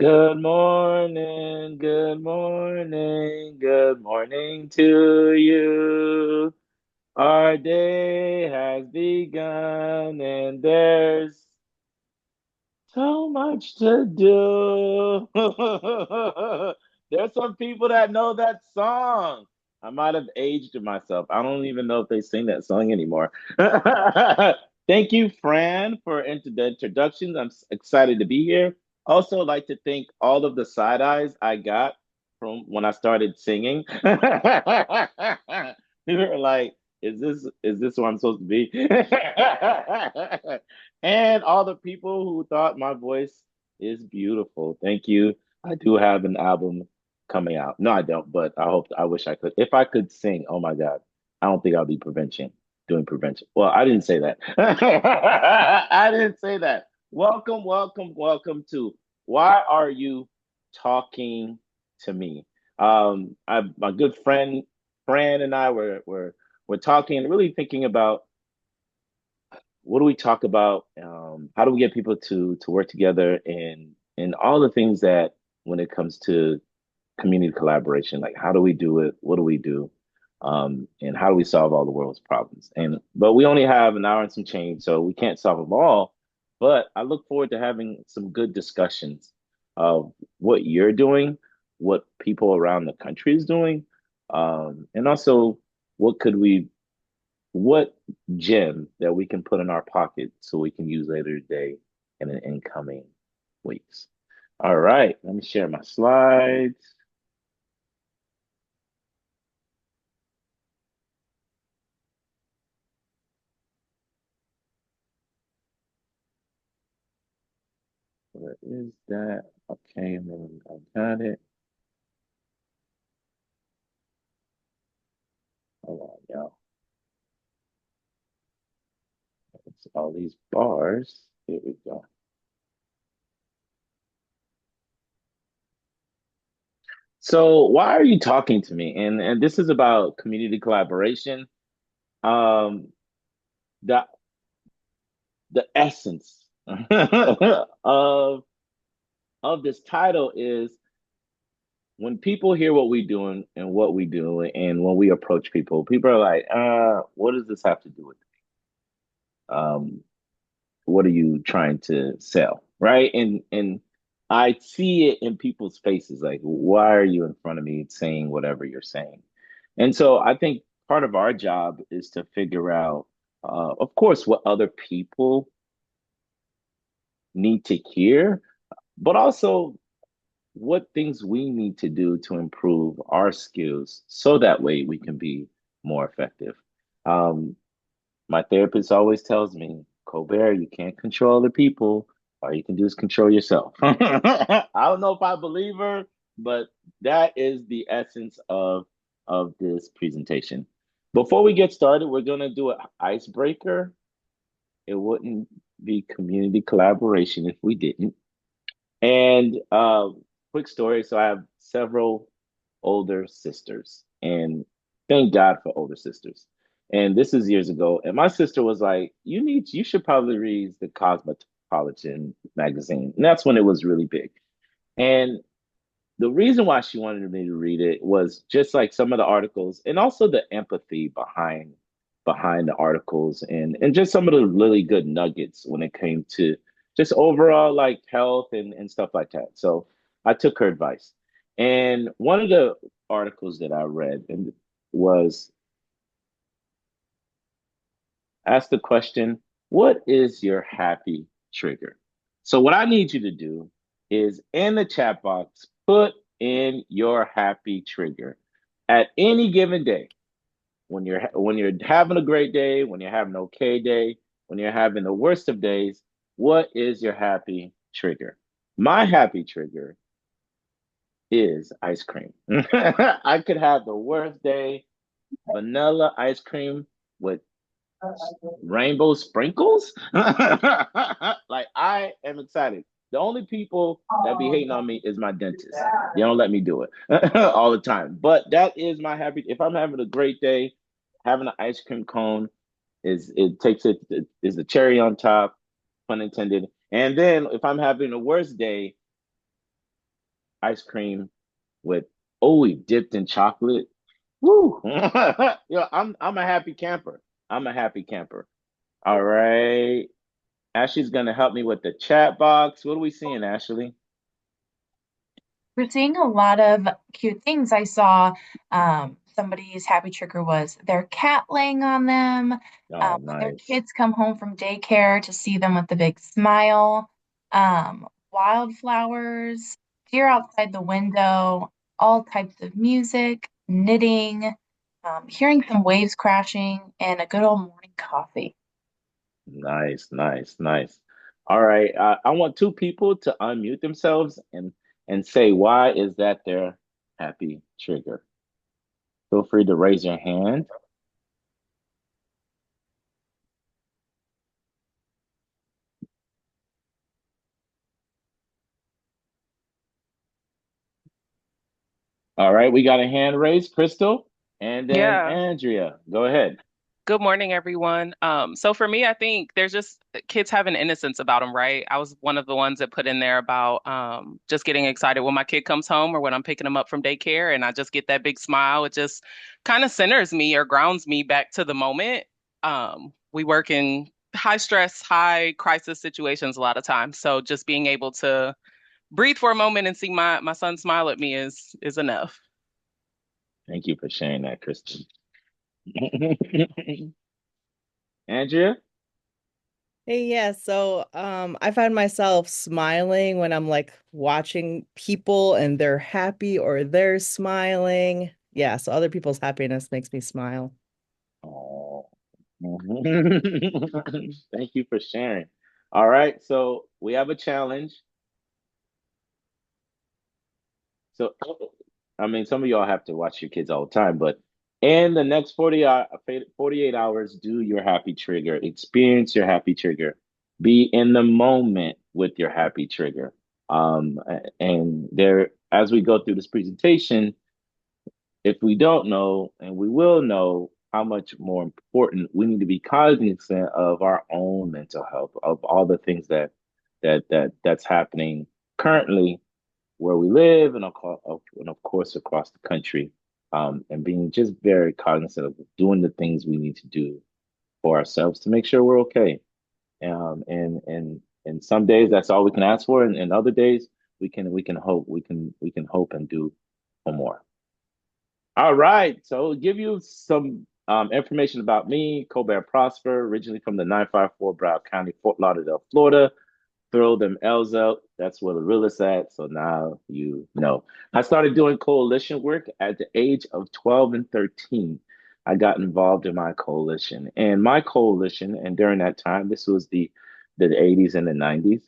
good morning to you. Our day has begun and there's so much to do. There's some people that know that song. I might have aged myself. I don't even know if they sing that song anymore. Thank you, Fran, for the introductions. I'm excited to be here. Also, like to thank all of the side eyes I got from when I started singing. People were like, "Is this who I'm supposed to be?" And all the people who thought my voice is beautiful. Thank you. I do have an album coming out. No, I don't, but I wish I could. If I could sing, oh my God, I don't think I'll be doing prevention. Well, I didn't say that. I didn't say that. Welcome, welcome, welcome to Why Are You Talking to Me? My good friend Fran and I were talking and really thinking about what do we talk about? How do we get people to work together and all the things that when it comes to community collaboration, like how do we do it? What do we do? And how do we solve all the world's problems? And but we only have an hour and some change, so we can't solve them all. But I look forward to having some good discussions of what you're doing, what people around the country is doing, and also what could we what gem that we can put in our pocket so we can use later today and in incoming weeks. All right, let me share my slides. Where is that? Okay, and then I got it. Hold on, y'all. It's all these bars. Here we go. So why are you talking to me? And this is about community collaboration. Um, the the essence of of this title is when people hear what we do and what we do, and when we approach people, people are like, what does this have to do with what are you trying to sell? Right. And I see it in people's faces, like, why are you in front of me saying whatever you're saying? And so I think part of our job is to figure out, of course, what other people need to hear, but also what things we need to do to improve our skills so that way we can be more effective. Um, my therapist always tells me, Colbert, you can't control the people. All you can do is control yourself. I don't know if I believe her, but that is the essence of this presentation. Before we get started, we're going to do an icebreaker. It wouldn't be community collaboration if we didn't. And quick story. So I have several older sisters, and thank God for older sisters. And this is years ago. And my sister was like, you should probably read the Cosmopolitan magazine. And that's when it was really big. And the reason why she wanted me to read it was just like some of the articles and also the empathy behind the articles and just some of the really good nuggets when it came to just overall like health and stuff like that. So I took her advice. And one of the articles that I read and was ask the question, what is your happy trigger? So what I need you to do is in the chat box, put in your happy trigger at any given day. When you're having a great day, when you're having an okay day, when you're having the worst of days, what is your happy trigger? My happy trigger is ice cream. I could have the worst day, vanilla ice cream with rainbow sprinkles. Like I am excited. The only people that be hating on me is my dentist. They don't let me do it all the time. But that is my happy. If I'm having a great day, having an ice cream cone is the cherry on top, pun intended. And then if I'm having a worse day, ice cream with we dipped in chocolate. Woo! I'm a happy camper. I'm a happy camper. All right. Ashley's gonna help me with the chat box. What are we seeing, Ashley? We're seeing a lot of cute things. I saw somebody's happy trigger was their cat laying on them, Oh, when their nice. kids come home from daycare to see them with a big smile, wildflowers, deer outside the window, all types of music, knitting, hearing some waves crashing, and a good old morning coffee. Nice, nice, nice. All right. I want two people to unmute themselves and say why is that their happy trigger. Feel free to raise your hand. All right, we got a hand raised, Crystal, and then Yeah. Andrea. Go ahead. Good morning, everyone. So for me, I think there's just kids have an innocence about them, right? I was one of the ones that put in there about just getting excited when my kid comes home or when I'm picking them up from daycare, and I just get that big smile. It just kind of centers me or grounds me back to the moment. We work in high stress, high crisis situations a lot of times, so just being able to breathe for a moment and see my son smile at me is enough. Thank you for sharing that, Crystal. Andrea? Hey, yeah. I find myself smiling when I'm like watching people and they're happy or they're smiling. Yeah, so other people's happiness makes me smile. Oh. Thank you for sharing. All right, so we have a challenge. So, I mean, some of y'all have to watch your kids all the time, but in the next 48 hours, do your happy trigger, experience your happy trigger, be in the moment with your happy trigger. And there, as we go through this presentation, if we don't know, and we will know how much more important we need to be cognizant of our own mental health, of all the things that's happening currently where we live and of course across the country, and being just very cognizant of doing the things we need to do for ourselves to make sure we're okay. And some days that's all we can ask for, and other days we can hope and do for more. All right, so give you some information about me, Colbert Prosper, originally from the 954 Broward County, Fort Lauderdale, Florida. Throw them L's out. That's where the real is at. So now you know. I started doing coalition work at the age of 12 and 13. I got involved in my coalition. And my coalition, and during that time, this was the 80s and the 90s,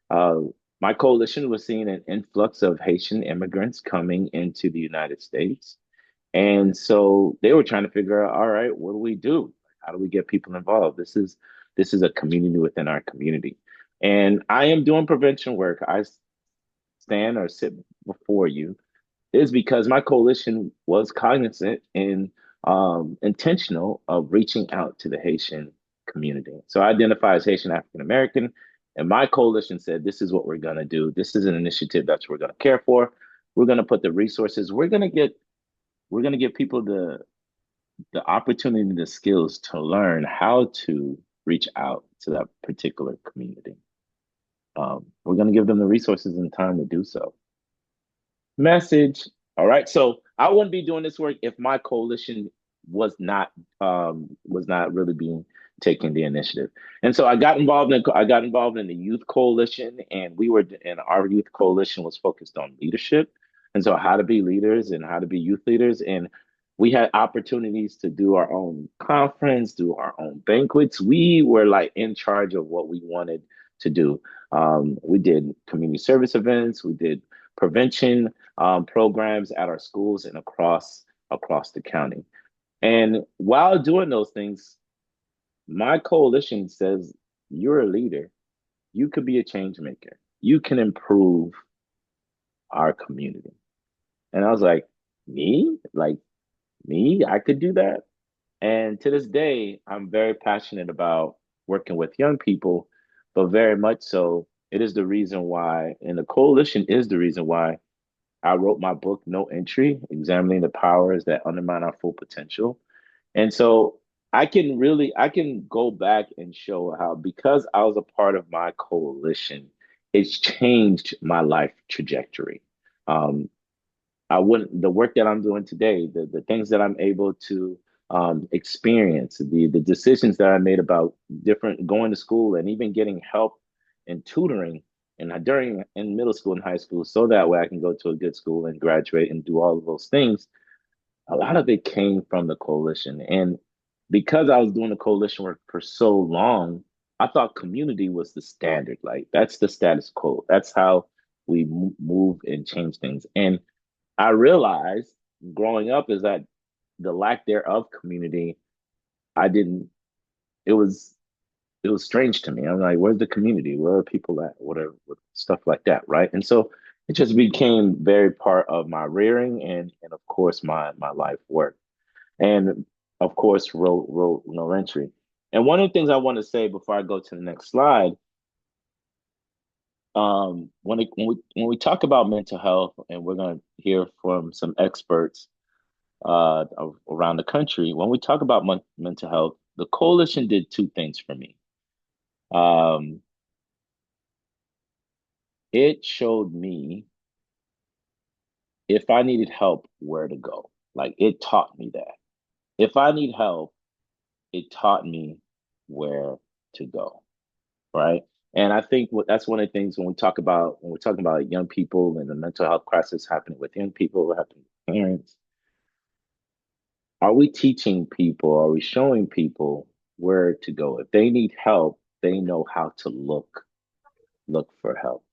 uh, my coalition was seeing an influx of Haitian immigrants coming into the United States. And so they were trying to figure out, all right, what do we do? How do we get people involved? This is a community within our community. And I am doing prevention work. I stand or sit before you is because my coalition was cognizant and intentional of reaching out to the Haitian community. So I identify as Haitian African American, and my coalition said, this is what we're going to do. This is an initiative that we're going to care for. We're going to put the resources. We're going to give people the opportunity and the skills to learn how to reach out to that particular community. We're going to give them the resources and time to do so. Message. All right. So I wouldn't be doing this work if my coalition was not really being taking the initiative. And so I got involved in the youth coalition, and our youth coalition was focused on leadership. And so how to be leaders and how to be youth leaders. And we had opportunities to do our own conference, do our own banquets. We were like in charge of what we wanted to do. We did community service events, we did prevention programs at our schools and across the county. And while doing those things, my coalition says you're a leader. You could be a change maker. You can improve our community. And I was like, me? Like me? I could do that. And to this day, I'm very passionate about working with young people, but very much so, it is the reason why, and the coalition is the reason why I wrote my book, No Entry, Examining the Powers That Undermine Our Full Potential. And so I can go back and show how because I was a part of my coalition, it's changed my life trajectory. Um, I wouldn't the work that I'm doing today, the things that I'm able to experience, the decisions that I made about different going to school and even getting help and tutoring and during in middle school and high school, so that way I can go to a good school and graduate and do all of those things. A lot of it came from the coalition, and because I was doing the coalition work for so long, I thought community was the standard. Like that's the status quo. That's how we move and change things. And I realized growing up is that the lack thereof community, I didn't, it was, it was strange to me. I'm like, where's the community? Where are people at? Whatever, stuff like that. Right. And so it just became very part of my rearing and of course my life work. And of course wrote no entry. And one of the things I want to say before I go to the next slide, when we talk about mental health, and we're going to hear from some experts around the country. When we talk about mental health, the coalition did two things for me. Um, it showed me if I needed help, where to go. Like it taught me that. If I need help, it taught me where to go. Right. And I think that's one of the things when we're talking about young people and the mental health crisis happening with young people, happening with parents, are we teaching people, are we showing people where to go? If they need help, they know how to look for help.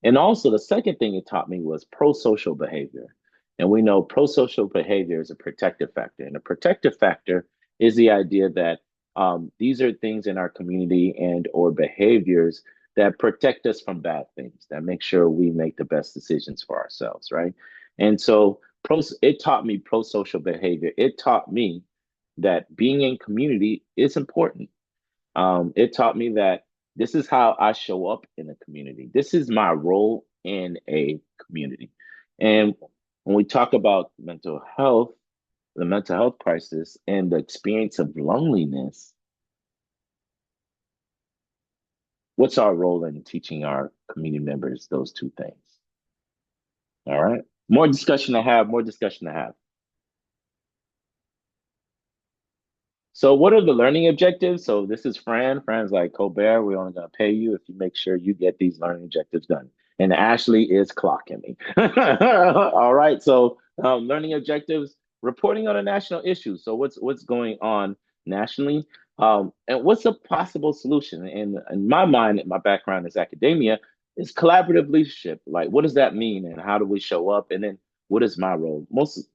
And also, the second thing it taught me was pro-social behavior. And we know pro-social behavior is a protective factor. And a protective factor is the idea that these are things in our community and or behaviors that protect us from bad things, that make sure we make the best decisions for ourselves, right? And so it taught me pro-social behavior. It taught me that being in community is important. It taught me that this is how I show up in a community. This is my role in a community. And when we talk about mental health, the mental health crisis, and the experience of loneliness, what's our role in teaching our community members those two things? All right. More discussion to have, more discussion to have. So what are the learning objectives? So this is Fran. Fran's like, Colbert, we're only going to pay you if you make sure you get these learning objectives done. And Ashley is clocking me. All right. So learning objectives, reporting on a national issue. So what's going on nationally? And what's a possible solution? And in my mind, my background is academia, is collaborative leadership. Like, what does that mean? And how do we show up? And then what is my role? Most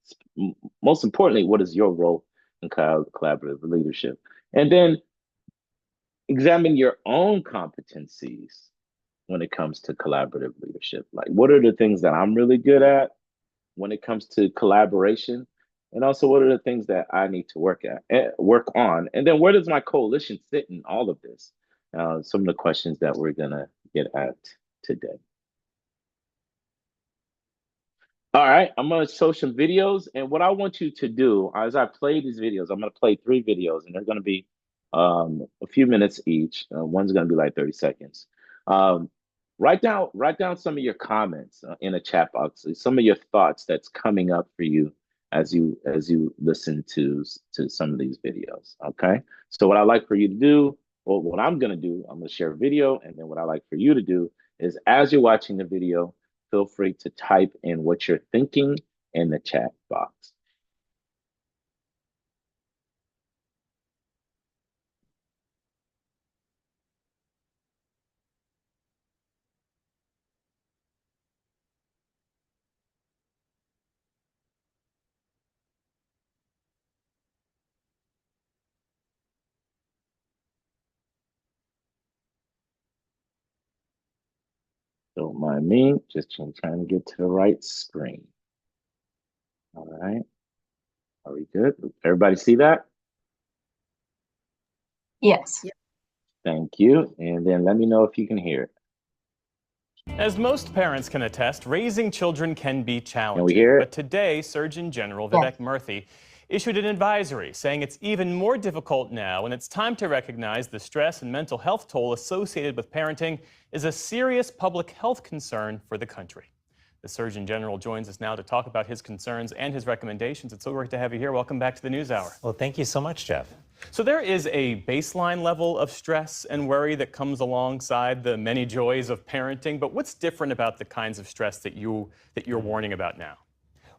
importantly, what is your role and collaborative leadership? And then examine your own competencies when it comes to collaborative leadership. Like, what are the things that I'm really good at when it comes to collaboration? And also, what are the things that I need to work on? And then, where does my coalition sit in all of this? Some of the questions that we're gonna get at today. All right, I'm gonna show some videos, and what I want you to do as I play these videos, I'm gonna play three videos, and they're gonna be a few minutes each. One's gonna be like 30 seconds. Um, write down some of your comments in a chat box, some of your thoughts that's coming up for you as you listen to some of these videos. Okay, so what I like for you to do, well, what I'm gonna do, I'm gonna share a video, and then what I like for you to do is as you're watching the video, feel free to type in what you're thinking in the chat box. Don't mind me, just trying to get to the right screen. All right, are we good? Everybody see that? Yes. Yeah. Thank you. And then let me know if you can hear it. As most parents can attest, raising children can be Can we challenging. hear But it? today, Surgeon General Yes. Vivek Murthy issued an advisory saying it's even more difficult now, and it's time to recognize the stress and mental health toll associated with parenting is a serious public health concern for the country. The Surgeon General joins us now to talk about his concerns and his recommendations. It's so great to have you here. Welcome back to the NewsHour. Well, thank you so much, Jeff. So there is a baseline level of stress and worry that comes alongside the many joys of parenting, but what's different about the kinds of stress that you're warning about now?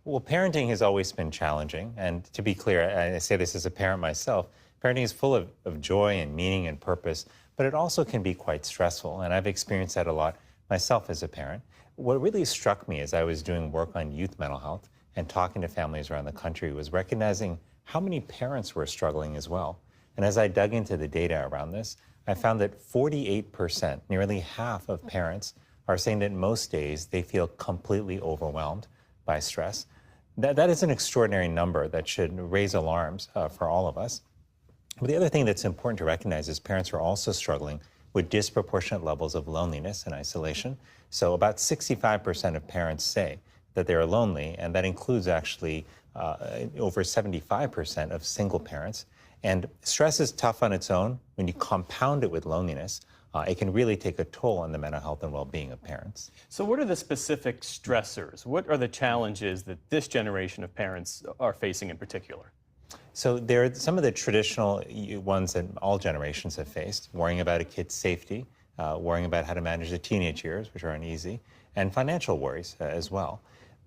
Well, parenting has always been challenging. And to be clear, I say this as a parent myself, parenting is full of joy and meaning and purpose, but it also can be quite stressful. And I've experienced that a lot myself as a parent. What really struck me as I was doing work on youth mental health and talking to families around the country was recognizing how many parents were struggling as well. And as I dug into the data around this, I found that 48%, nearly half of parents, are saying that most days they feel completely overwhelmed by stress. That is an extraordinary number that should raise alarms for all of us. But the other thing that's important to recognize is parents are also struggling with disproportionate levels of loneliness and isolation. So about 65% of parents say that they're lonely, and that includes actually over 75% of single parents. And stress is tough on its own. When you compound it with loneliness, it can really take a toll on the mental health and well-being of parents. So what are the specific stressors? What are the challenges that this generation of parents are facing in particular? So there are some of the traditional ones that all generations have faced: worrying about a kid's safety, worrying about how to manage the teenage years, which are uneasy, and financial worries as well.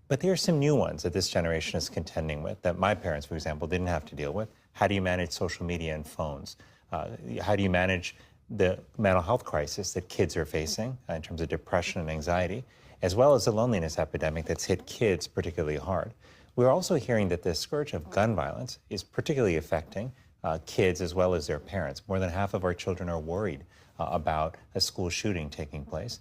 But there are some new ones that this generation is contending with that my parents, for example, didn't have to deal with. How do you manage social media and phones? How do you manage the mental health crisis that kids are facing in terms of depression and anxiety, as well as the loneliness epidemic that's hit kids particularly hard? We're also hearing that the scourge of gun violence is particularly affecting kids as well as their parents. More than half of our children are worried about a school shooting taking place.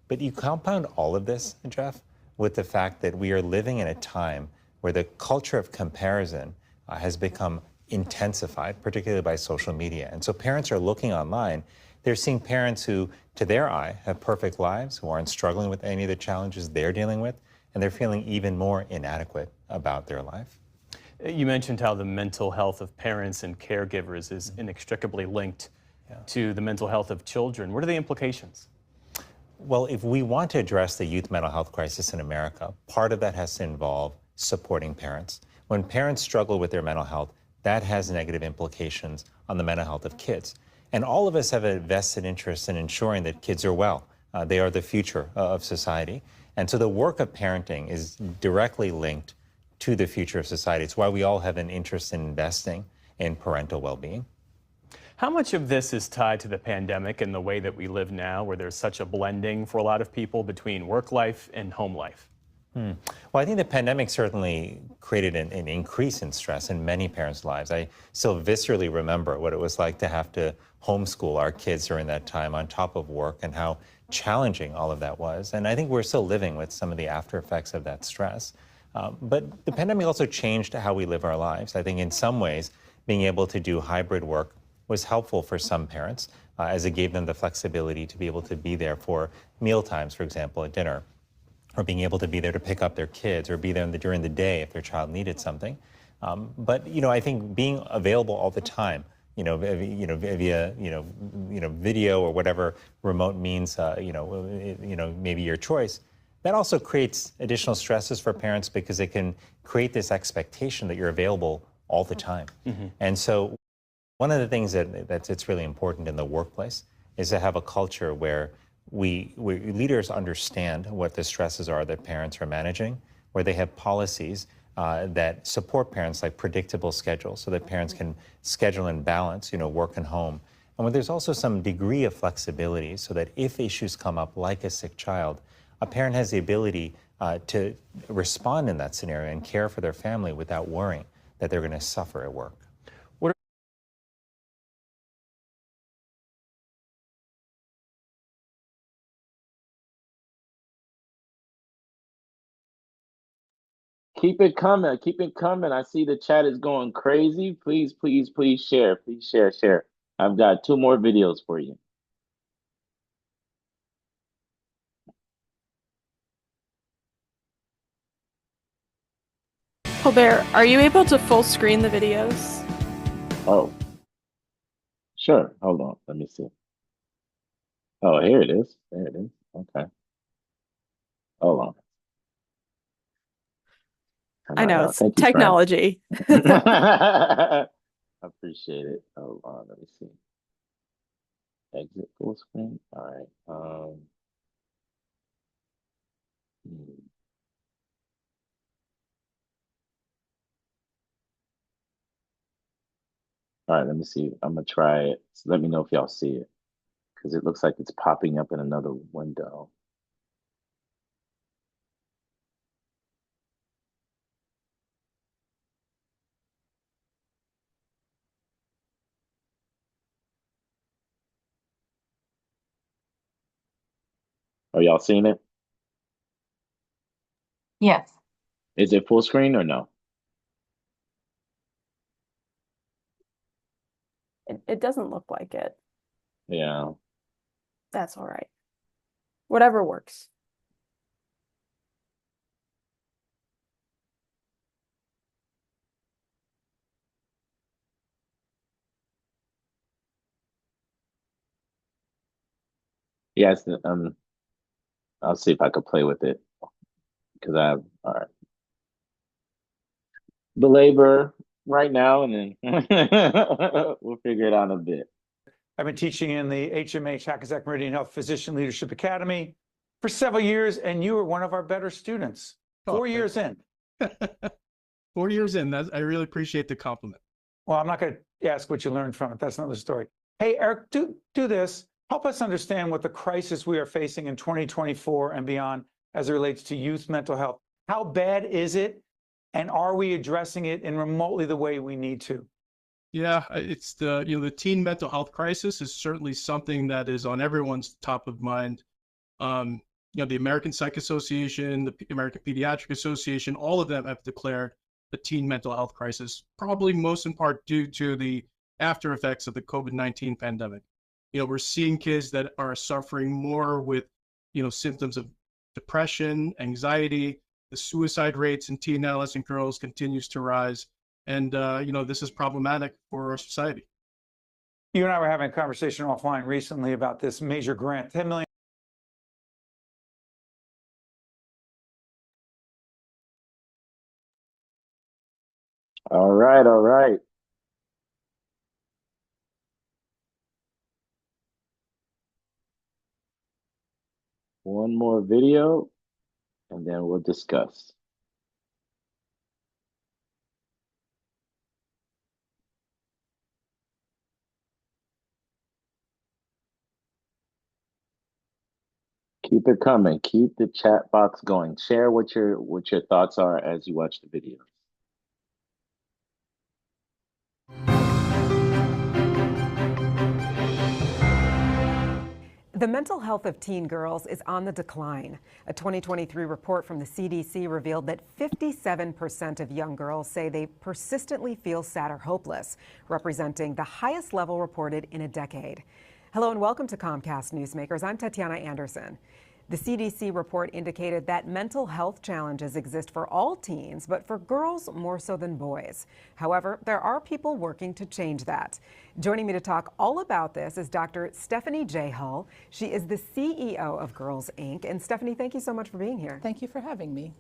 But you compound all of this, Jeff, with the fact that we are living in a time where the culture of comparison has become intensified, particularly by social media. And so parents are looking online. They're seeing parents who, to their eye, have perfect lives, who aren't struggling with any of the challenges they're dealing with, and they're feeling even more inadequate about their life. You mentioned how the mental health of parents and caregivers is inextricably linked to the mental health of children. What are the implications? Well, if we want to address the youth mental health crisis in America, part of that has to involve supporting parents. When parents struggle with their mental health, that has negative implications on the mental health of kids. And all of us have a vested interest in ensuring that kids are well. They are the future of society. And so the work of parenting is directly linked to the future of society. It's why we all have an interest in investing in parental well-being. How much of this is tied to the pandemic and the way that we live now, where there's such a blending for a lot of people between work life and home life? Well, I think the pandemic certainly created an increase in stress in many parents' lives. I still viscerally remember what it was like to have to homeschool our kids during that time on top of work and how challenging all of that was. And I think we're still living with some of the after effects of that stress. But the pandemic also changed how we live our lives. I think in some ways, being able to do hybrid work was helpful for some parents, as it gave them the flexibility to be able to be there for meal times, for example, at dinner, or being able to be there to pick up their kids, or be there during the day if their child needed something. But I think being available all the time, via video or whatever remote means, maybe your choice, that also creates additional stresses for parents because it can create this expectation that you're available all the time. Mm-hmm. And so one of the things that's really important in the workplace is to have a culture where leaders understand what the stresses are that parents are managing, where they have policies that support parents, like predictable schedules, so that parents can schedule and balance, work and home. And where there's also some degree of flexibility so that if issues come up, like a sick child, a parent has the ability to respond in that scenario and care for their family without worrying that they're going to suffer at work. Keep it coming. Keep it coming. I see the chat is going crazy. Please, please, please share. Please share, share. I've got two more videos for you. Colbert, are you able to full screen the videos? Oh, sure. Hold on. Let me see. Oh, here it is. There it is. Okay. Hold on. Turn I that know around. it's Thank you, friend. technology. I appreciate it. Hold on. Let me see. Exit full screen. All right. Hmm. All right. Let me see. I'm gonna try it. So let me know if y'all see it because it looks like it's popping up in another window. Are y'all seeing it? Yes. Is it full screen or no? It doesn't look like it. Yeah. That's all right. Whatever works. Yes. I'll see if I could play with it because I have. All right. Belabor right now, and then we'll figure it out in a bit. I've been teaching in the HMH Hackensack Meridian Health Physician Leadership Academy for several years, and you were one of our better students. Oh, 4 years in. 4 years in. I really appreciate the compliment. Well, I'm not going to ask what you learned from it. That's another story. Hey, Eric, do this. Help us understand what the crisis we are facing in 2024 and beyond as it relates to youth mental health. How bad is it, and are we addressing it in remotely the way we need to? Yeah, it's the teen mental health crisis is certainly something that is on everyone's top of mind. The American Psych Association, the American Pediatric Association, all of them have declared the teen mental health crisis, probably most in part due to the after effects of the COVID-19 pandemic. We're seeing kids that are suffering more with, symptoms of depression, anxiety. The suicide rates in teen and adolescent girls continues to rise. And, this is problematic for our society. You and I were having a conversation offline recently about this major grant, $10 million. All right, all right. One more video, and then we'll discuss. Keep it coming. Keep the chat box going. Share what your thoughts are as you watch the video. The mental health of teen girls is on the decline. A 2023 report from the CDC revealed that 57% of young girls say they persistently feel sad or hopeless, representing the highest level reported in a decade. Hello and welcome to Comcast Newsmakers. I'm Tatiana Anderson. The CDC report indicated that mental health challenges exist for all teens, but for girls more so than boys. However, there are people working to change that. Joining me to talk all about this is Dr. Stephanie J. Hull. She is the CEO of Girls Inc. And Stephanie, thank you so much for being here. Thank you for having me.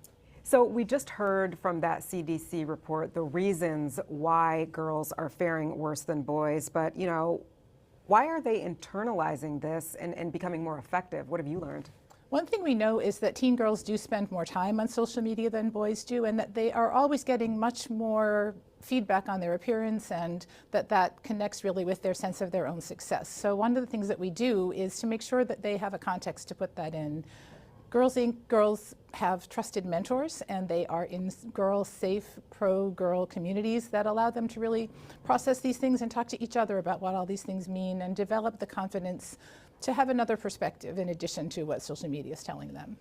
So we just heard from that CDC report the reasons why girls are faring worse than boys, but why are they internalizing this and becoming more effective? What have you learned? One thing we know is that teen girls do spend more time on social media than boys do, and that they are always getting much more feedback on their appearance, and that connects really with their sense of their own success. So one of the things that we do is to make sure that they have a context to put that in. Girls Inc. girls have trusted mentors, and they are in girl-safe, pro-girl communities that allow them to really process these things and talk to each other about what all these things mean and develop the confidence to have another perspective in addition to what social media is telling them.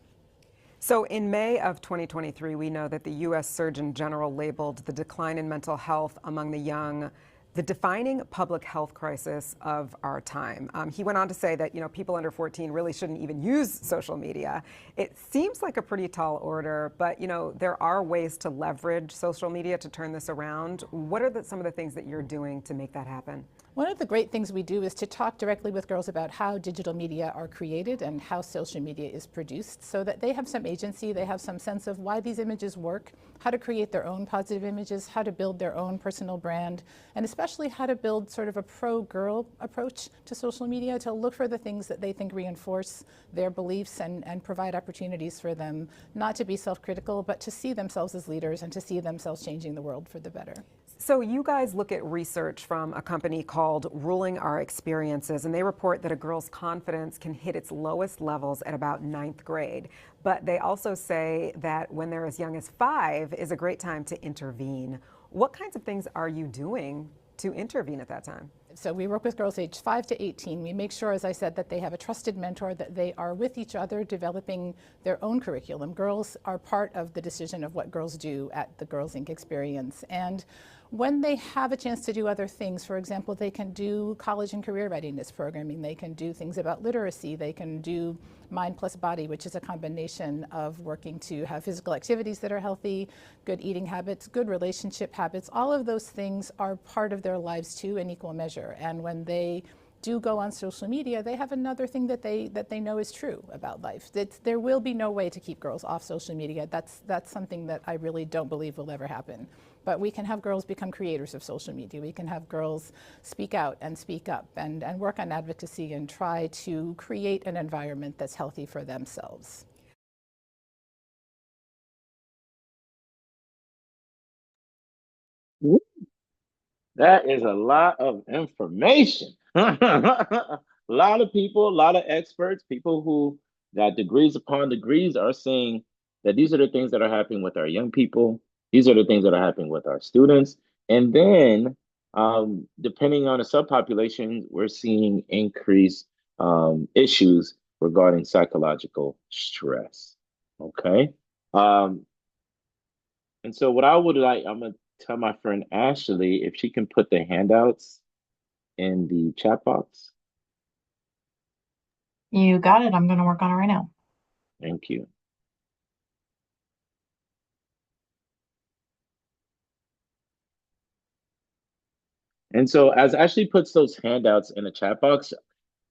So in May of 2023, we know that the U.S. Surgeon General labeled the decline in mental health among the young the defining public health crisis of our time. He went on to say that, people under 14 really shouldn't even use social media. It seems like a pretty tall order, but, there are ways to leverage social media to turn this around. What are some of the things that you're doing to make that happen? One of the great things we do is to talk directly with girls about how digital media are created and how social media is produced so that they have some agency, they have some sense of why these images work, how to create their own positive images, how to build their own personal brand, and especially how to build sort of a pro-girl approach to social media, to look for the things that they think reinforce their beliefs and provide opportunities for them not to be self-critical, but to see themselves as leaders and to see themselves changing the world for the better. So you guys look at research from a company called Ruling Our Experiences, and they report that a girl's confidence can hit its lowest levels at about 9th grade. But they also say that when they're as young as 5 is a great time to intervene. What kinds of things are you doing to intervene at that time? So we work with girls aged 5 to 18. We make sure, as I said, that they have a trusted mentor, that they are with each other developing their own curriculum. Girls are part of the decision of what girls do at the Girls Inc. experience. And when they have a chance to do other things, for example, they can do college and career readiness programming, they can do things about literacy, they can do Mind Plus Body, which is a combination of working to have physical activities that are healthy, good eating habits, good relationship habits. All of those things are part of their lives too in equal measure. And when they do go on social media, they have another thing that they know is true about life. There will be no way to keep girls off social media. That's something that I really don't believe will ever happen. But we can have girls become creators of social media. We can have girls speak out and speak up and work on advocacy and try to create an environment that's healthy for themselves. That is a lot of information. A lot of people, a lot of experts, people who got degrees upon degrees are saying that these are the things that are happening with our young people. These are the things that are happening with our students. And then, depending on the subpopulation, we're seeing increased issues regarding psychological stress. Okay. Um, and so, what I would like, I'm going to tell my friend Ashley if she can put the handouts in the chat box. You got it. I'm going to work on it right now. Thank you. And so, as Ashley puts those handouts in the chat box,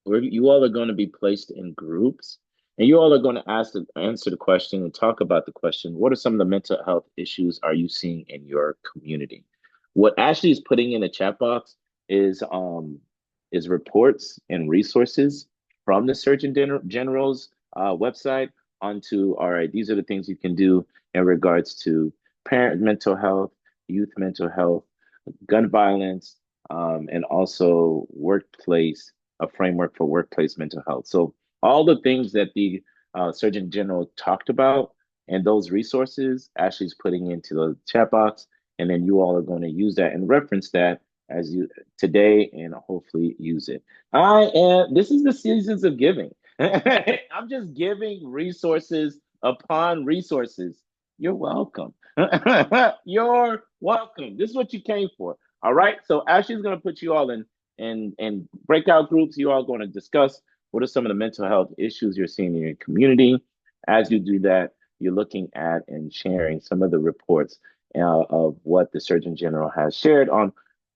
where you all are going to be placed in groups, and you all are going to answer the question and talk about the question. What are some of the mental health issues are you seeing in your community? What Ashley is putting in the chat box is reports and resources from the Surgeon General's website onto, all right, these are the things you can do in regards to parent mental health, youth mental health, gun violence, and also workplace, a framework for workplace mental health. So all the things that the Surgeon General talked about and those resources, Ashley's putting into the chat box, and then you all are going to use that and reference that as you today and hopefully use it. This is the seasons of giving. I'm just giving resources upon resources. You're welcome. You're welcome. This is what you came for. All right. So Ashley's going to put you all in breakout groups. You all going to discuss what are some of the mental health issues you're seeing in your community. As you do that, you're looking at and sharing some of the reports of what the Surgeon General has shared on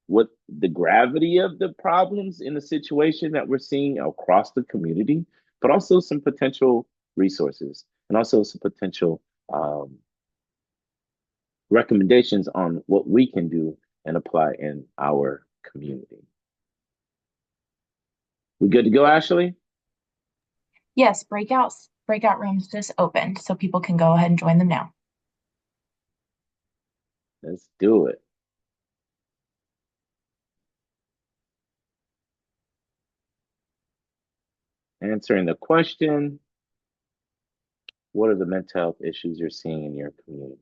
what the gravity of the problems in the situation that we're seeing across the community, but also some potential resources and also some potential recommendations on what we can do and apply in our community. We good to go, Ashley? Yes, breakout rooms just opened, so people can go ahead and join them now. Let's do it. Answering the question, what are the mental health issues you're seeing in your community?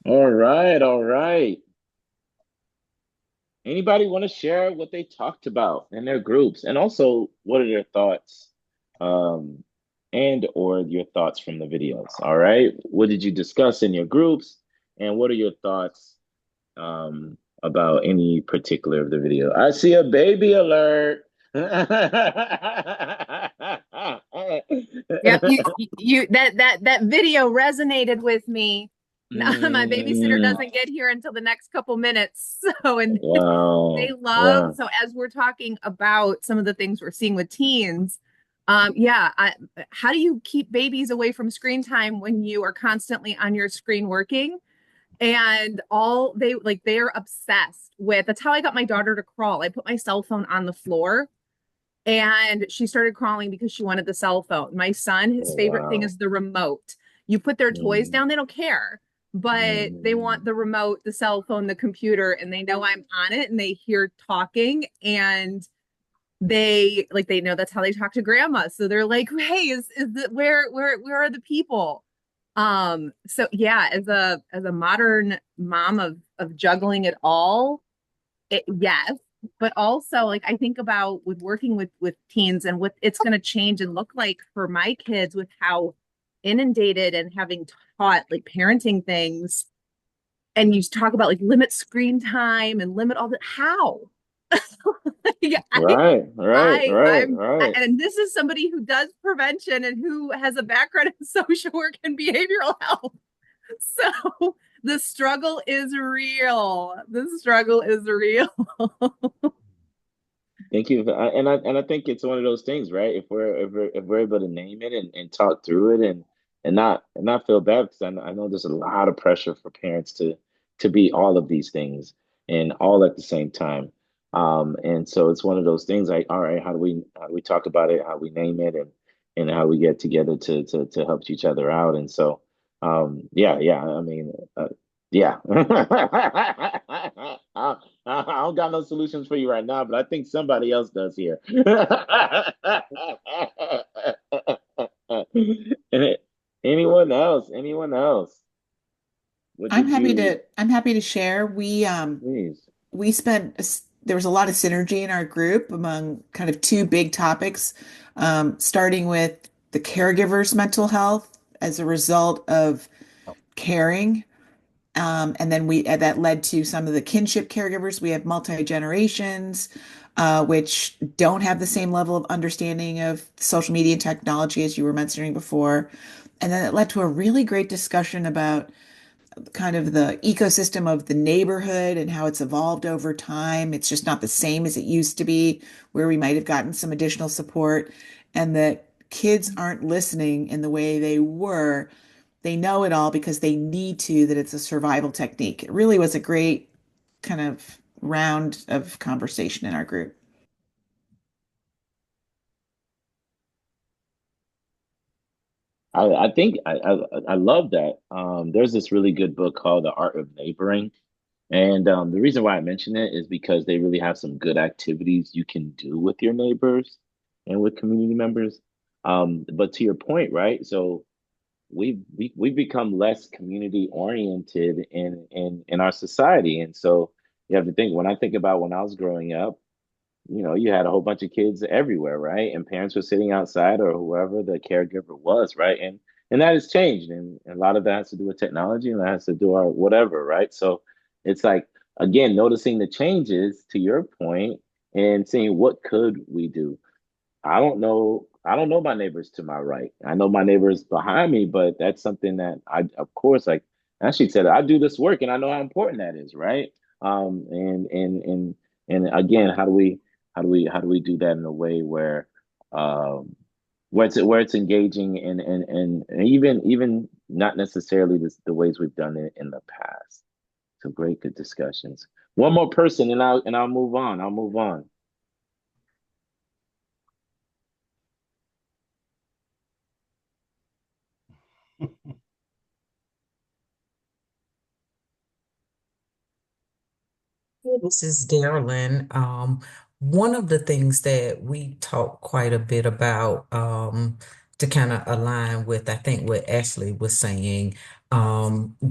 All right, all right. Anybody want to share what they talked about in their groups, and also what are their thoughts, um, and or your thoughts from the videos? All right, what did you discuss in your groups, and what are your thoughts about any particular of the video? I see a baby alert. Yep, you that video resonated with me. Now my babysitter Mm, doesn't get here until the next couple minutes. So and they wow, love, wow, so as we're talking about some of the things we're seeing with teens, how do you keep babies away from screen time when you are constantly on your screen working? And all they like, they're obsessed with, that's how I got my daughter to crawl. I put my cell phone on the floor and she started crawling because she wanted the cell phone. My son, his oh, favorite thing wow. is the remote. You put their toys Mm, down, they don't care, but they mm. want the remote, the cell phone, the computer, and they know I'm on it and they hear talking and they know that's how they talk to grandma. So they're like, hey, is the where are the people? So yeah, as a modern mom of juggling it all, yes, but also like I think about with working with teens and what it's going to change and look like for my kids with how inundated and having taught like parenting things, and you talk about like limit screen time and limit all that. How? Yeah, Right, right, right, right. and this is somebody who does prevention and who has a background in social work and behavioral health. So the struggle is real. The struggle is real. Thank you. And I think it's one of those things, right? If we're able to name it and talk through it and not feel bad, because I know there's a lot of pressure for parents to be all of these things and all at the same time. And so it's one of those things like, all right, how do we talk about it, how we name it, and how we get together to help each other out. And so yeah, yeah. I mean, yeah. I don't got no solutions for you right now, but I think somebody else does here. Anyone else? Anyone else? What I'm did happy you, to I'm happy to share. please? We spent there was a lot of synergy in our group among kind of two big topics, starting with the caregiver's mental health as a result of caring. And then that led to some of the kinship caregivers. We have multi-generations, which don't have the same level of understanding of social media and technology as you were mentioning before. And then it led to a really great discussion about kind of the ecosystem of the neighborhood and how it's evolved over time. It's just not the same as it used to be, where we might have gotten some additional support, and that kids aren't listening in the way they were. They know it all because they need to, that it's a survival technique. It really was a great kind of round of conversation in our group. I think I love that. There's this really good book called The Art of Neighboring. And the reason why I mention it is because they really have some good activities you can do with your neighbors and with community members. But to your point, right? So we've become less community oriented in our society, and so you have to think. When I think about when I was growing up, you had a whole bunch of kids everywhere, right? And parents were sitting outside or whoever the caregiver was, right? And that has changed. And a lot of that has to do with technology and that has to do our whatever, right? So it's like again, noticing the changes to your point and seeing what could we do. I don't know. I don't know my neighbors to my right. I know my neighbors behind me, but that's something that of course, like Ashley said, I do this work and I know how important that is, right? And again, how do we do that in a way um, where it's engaging and even not necessarily the ways we've done it in the past. So great, good discussions. One more person, and I'll move on. I'll move on. Hey, this is Darylyn. One of the things that we talked quite a bit about, to kind of align with, I think, what Ashley was saying,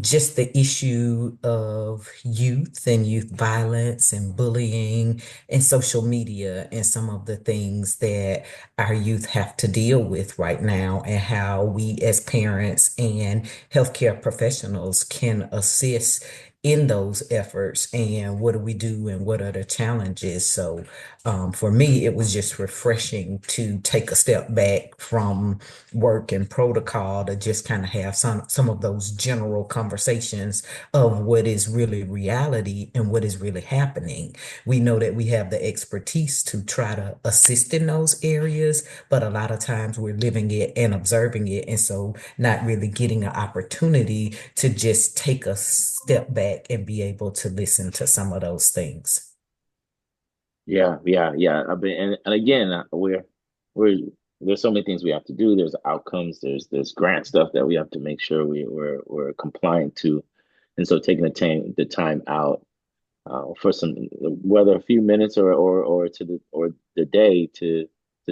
just the issue of youth and youth violence and bullying and social media and some of the things that our youth have to deal with right now, and how we as parents and healthcare professionals can assist in those efforts, and what do we do and what are the challenges. So for me, it was just refreshing to take a step back from work and protocol to just kind of have some of those general conversations of what is really reality and what is really happening. We know that we have the expertise to try to assist in those areas, but a lot of times we're living it and observing it, and so not really getting an opportunity to just take a step back and be able to listen to some of those things. Yeah. I mean, and again, we're there's so many things we have to do. There's outcomes. There's grant stuff that we have to make sure we're compliant to, and so taking the time out for some, whether a few minutes or the day to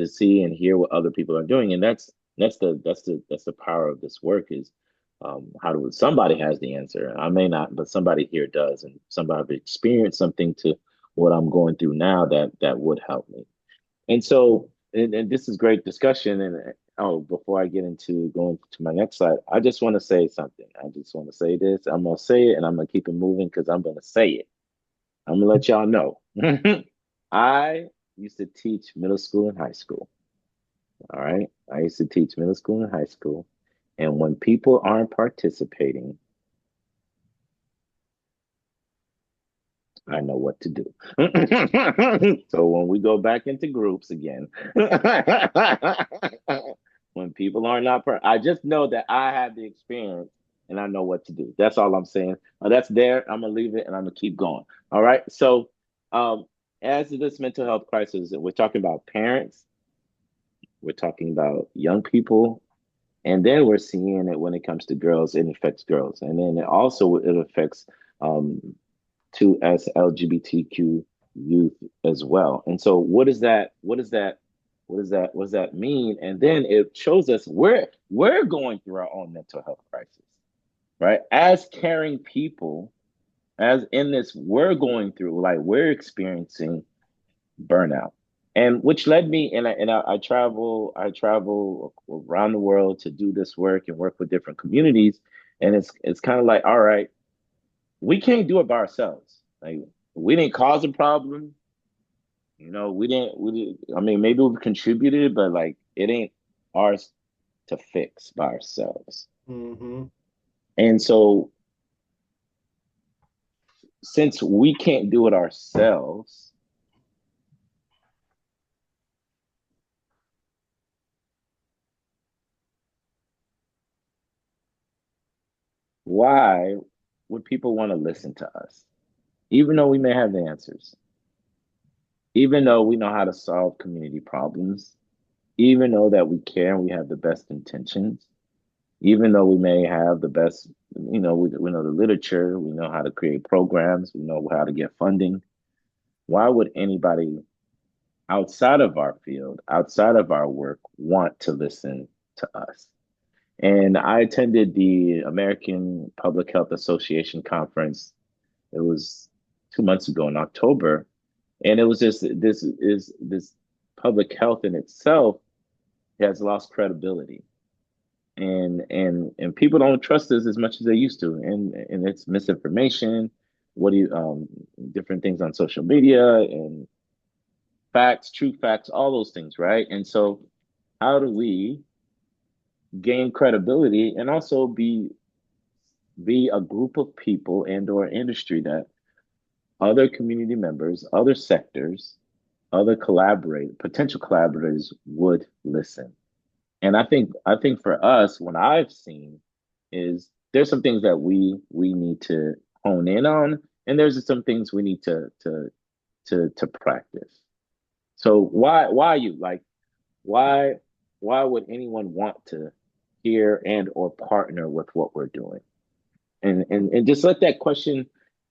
see and hear what other people are doing, and that's the power of this work is how do somebody has the answer. I may not, but somebody here does, and somebody experienced something to what I'm going through now that would help me. And so, and this is great discussion. And oh, before I get into going to my next slide, I just want to say something. I just want to say this. I'm gonna say it, and I'm gonna keep it moving because I'm gonna say it. I'm gonna let y'all know. I used to teach middle school and high school. All right. I used to teach middle school and high school. And when people aren't participating, I know what to do. So when we go back into groups again, when people are not, I just know that I have the experience and I know what to do. That's all I'm saying. That's there. I'm gonna leave it and I'm gonna keep going. All right. So, um, as this mental health crisis, we're talking about parents, we're talking about young people, and then we're seeing it when it comes to girls. It affects girls, and then it affects um, to as LGBTQ youth as well. And so what is that? What does that mean? And then it shows us we're going through our own mental health crisis, right? As caring people, as in this, we're going through, like, we're experiencing burnout. And which led me, I travel around the world to do this work and work with different communities. And it's kind of like, all right, we can't do it by ourselves. Like, we didn't cause a problem. I mean, maybe we've contributed, but like it ain't ours to fix by ourselves. Hmm. And so since we can't do it ourselves, why would people want to listen to us? Even though we may have the answers, even though we know how to solve community problems, even though that we care and we have the best intentions, even though we may have the best, we know the literature, we know how to create programs, we know how to get funding. Why would anybody outside of our field, outside of our work, want to listen to us? And I attended the American Public Health Association conference. It was 2 months ago in October, and it was just this public health in itself has lost credibility, and people don't trust us as much as they used to, and it's misinformation. What do you different things on social media and facts, true facts, all those things, right? And so, how do we gain credibility and also be a group of people and or industry that other community members, other sectors, other potential collaborators would listen? And I think for us, what I've seen is there's some things that we need to hone in on, and there's some things we need to practice. So why you like why why would anyone want to hear and or partner with what we're doing? And just let that question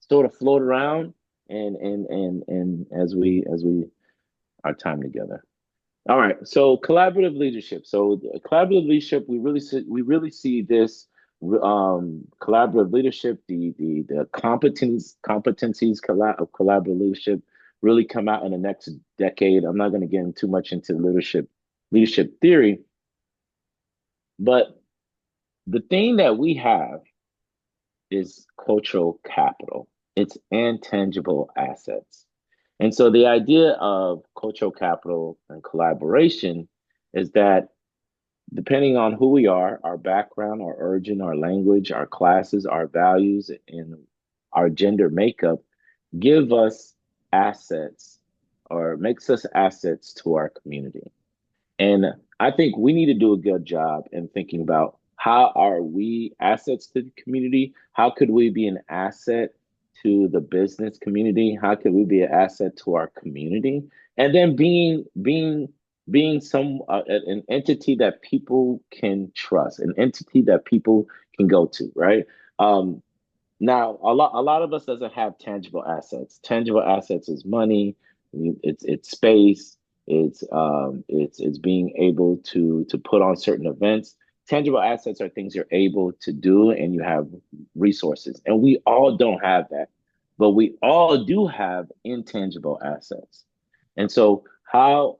sort of float around and as we our time together. All right, so collaborative leadership. So collaborative leadership, we really see this collaborative leadership, the competencies of collaborative leadership really come out in the next decade. I'm not going to get too much into leadership theory, but the thing that we have is cultural capital. It's intangible assets. And so the idea of cultural capital and collaboration is that depending on who we are, our background, our origin, our language, our classes, our values, and our gender makeup, give us assets or makes us assets to our community. And I think we need to do a good job in thinking about how are we assets to the community? How could we be an asset to the business community? How could we be an asset to our community? And then being an entity that people can trust, an entity that people can go to, right? Now, a lot of us doesn't have tangible assets. Tangible assets is money, it's space, it's being able to put on certain events. Tangible assets are things you're able to do and you have resources. And we all don't have that, but we all do have intangible assets. And so how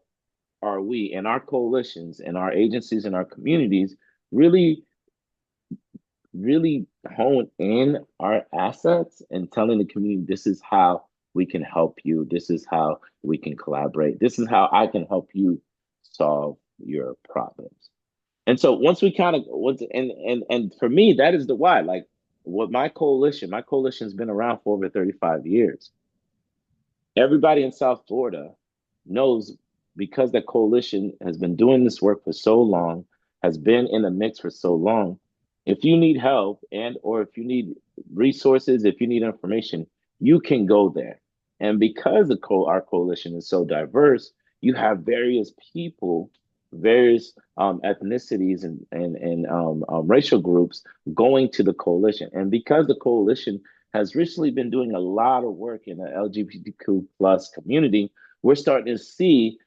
are we in our coalitions and our agencies and our communities really hone in our assets and telling the community this is how we can help you, this is how we can collaborate, this is how I can help you solve your problems. And so once we kind of once and for me that is the why. Like what my coalition's been around for over 35 years. Everybody in South Florida knows, because that coalition has been doing this work for so long, has been in the mix for so long. If you need help and or if you need resources, if you need information, you can go there. And because our coalition is so diverse, you have various people, various ethnicities and racial groups going to the coalition. And because the coalition has recently been doing a lot of work in the LGBTQ plus community, we're starting to see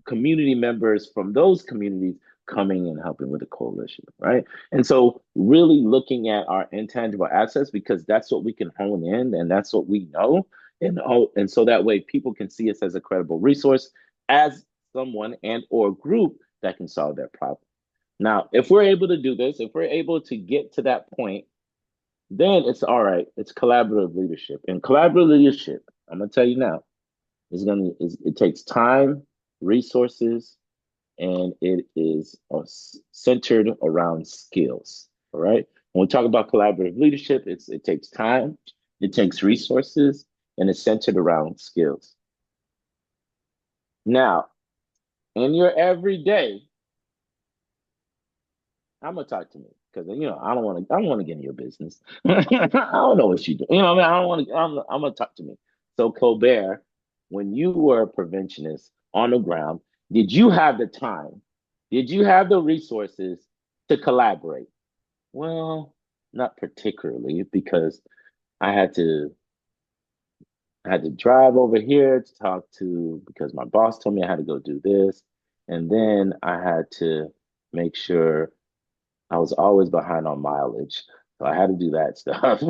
community members from those communities coming and helping with the coalition, right? And so really looking at our intangible assets, because that's what we can hone in and that's what we know. And so that way people can see us as a credible resource, as someone and or group that can solve their problem. Now, if we're able to do this, if we're able to get to that point, then it's all right. It's collaborative leadership. And collaborative leadership, I'm gonna tell you now, it takes time, resources, and it is centered around skills. All right. When we talk about collaborative leadership, it takes time, it takes resources, and it's centered around skills. Now, in your everyday, I'm gonna talk to me because I don't want to get in your business. I don't know what you do. What I mean, I don't want to. I'm gonna talk to me. So Colbert, when you were a preventionist on the ground, did you have the time? Did you have the resources to collaborate? Well, not particularly because I had to I had to drive over here to talk to because my boss told me I had to go do this, and then I had to make sure I was always behind on mileage. So I had to do that stuff.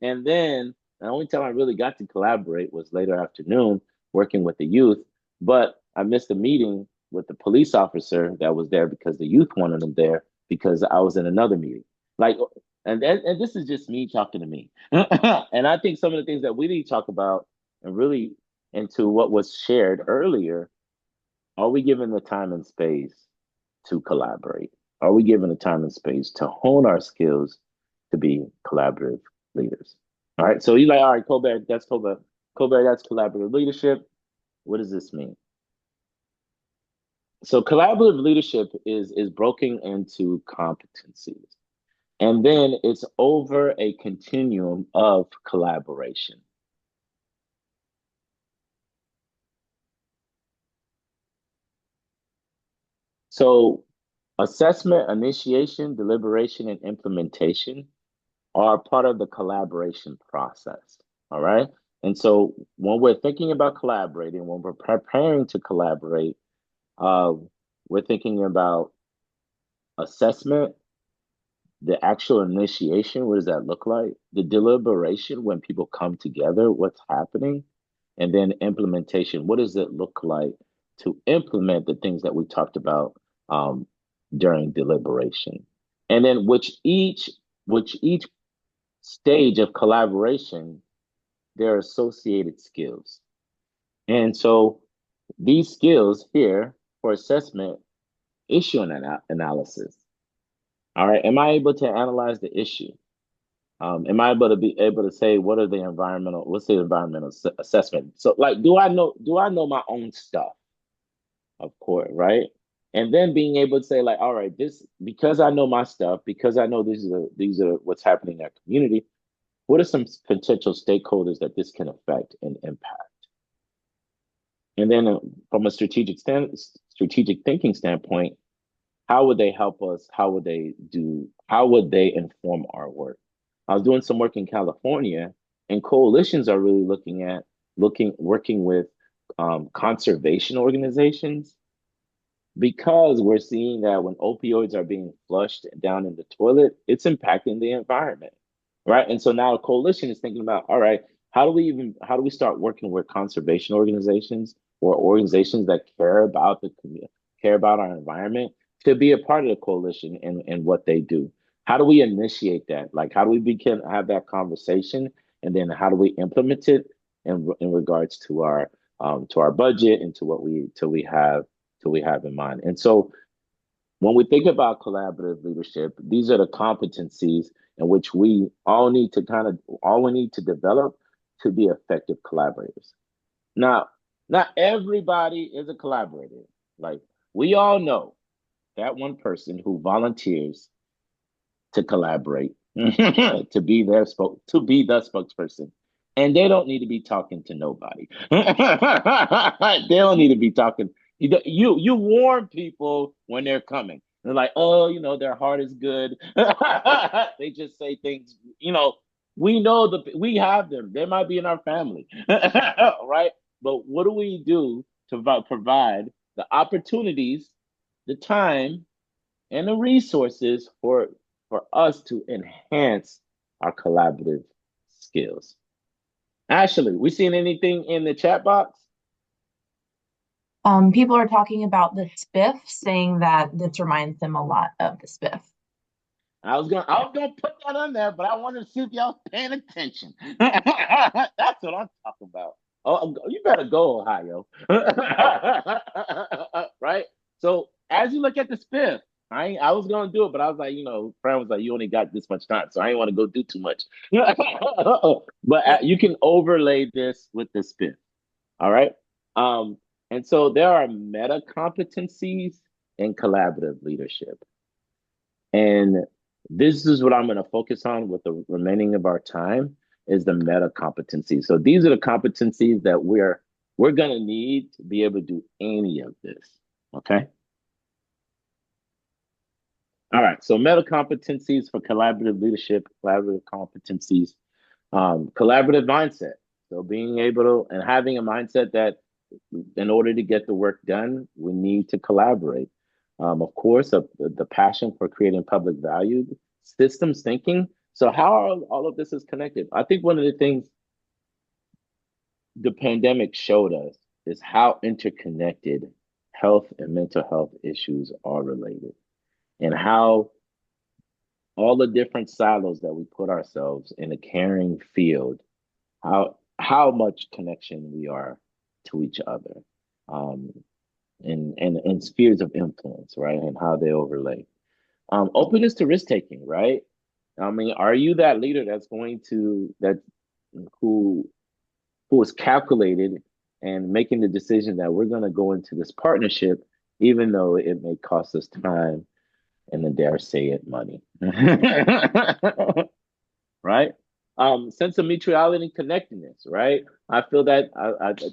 And then the only time I really got to collaborate was later afternoon working with the youth. But I missed a meeting with the police officer that was there because the youth wanted them there because I was in another meeting. Like, and this is just me talking to me. And I think some of the things that we need to talk about and really into what was shared earlier, are we given the time and space to collaborate? Are we given the time and space to hone our skills to be collaborative leaders? All right. So you're like, all right, Colbert, that's Colbert. Colbert, that's collaborative leadership. What does this mean? So collaborative leadership is broken into competencies. And then it's over a continuum of collaboration. So assessment, initiation, deliberation, and implementation are part of the collaboration process. All right. And so when we're thinking about collaborating, when we're preparing to collaborate, uh, we're thinking about assessment, The actual initiation, what does that look like? The deliberation, when people come together, what's happening? And then implementation, what does it look like to implement the things that we talked about um, during deliberation? And then which each stage of collaboration, there are associated skills. And so these skills here for assessment, issue analysis. All right, am I able to analyze the issue? Am I able to say what's the environmental assessment? So like, do I know my own stuff? Of course, right? And then being able to say like, all right, this because I know my stuff, because I know these are what's happening in our community. What are some potential stakeholders that this can affect and impact? And then from a strategic thinking standpoint, how would they help us? How would they inform our work? I was doing some work in California, and coalitions are really working with conservation organizations, because we're seeing that when opioids are being flushed down in the toilet, it's impacting the environment, right? And so now a coalition is thinking about, all right, how do we start working with conservation organizations or organizations that care about the community, care about our environment, to be a part of the coalition and what they do? How do we initiate that? Like, how do we begin have that conversation, and then how do we implement it in regards to our budget and to what we have in mind. And so when we think about collaborative leadership, these are the competencies in which all we need to develop to be effective collaborators. Now, not everybody is a collaborator. Like, we all know that one person who volunteers to collaborate, to be the spokesperson. And they don't need to be talking to nobody. They don't need to be talking. You warn people when they're coming. They're like, oh, their heart is good. They just say things, we know we have them. They might be in our family. Right? But what do we do to provide the opportunities, the time, and the resources for us to enhance our collaborative skills? Ashley, we seen anything in the chat box? People are talking about the spiff, saying that this reminds them a lot of the spiff. I was gonna put that on there, but I wanted to see if y'all paying attention. That's what I'm talking about. Oh, you better go, Ohio. Right? So as you look at the spiff, I was gonna do it, but I was like, Fran was like, you only got this much time, so I ain't want to go do too much. But you can overlay this with the spiff. All right. And so there are meta competencies in collaborative leadership. And this is what I'm going to focus on with the remaining of our time, is the meta competencies. So these are the competencies that we're going to need to be able to do any of this. Okay. All right. So meta competencies for collaborative leadership, collaborative competencies, collaborative mindset. So being able to and having a mindset that in order to get the work done, we need to collaborate. Of course, the passion for creating public value, systems thinking. So how all of this is connected? I think one of the things the pandemic showed us is how interconnected health and mental health issues are related, and how all the different silos that we put ourselves in a caring field, how much connection we are to each other. Um, and spheres of influence, right? And how they overlay. Openness to risk taking, right? I mean, are you that leader that's going to who is calculated and making the decision that we're going to go into this partnership, even though it may cost us time and then dare say it, money, right? Sense of mutuality and connectedness, right? I feel that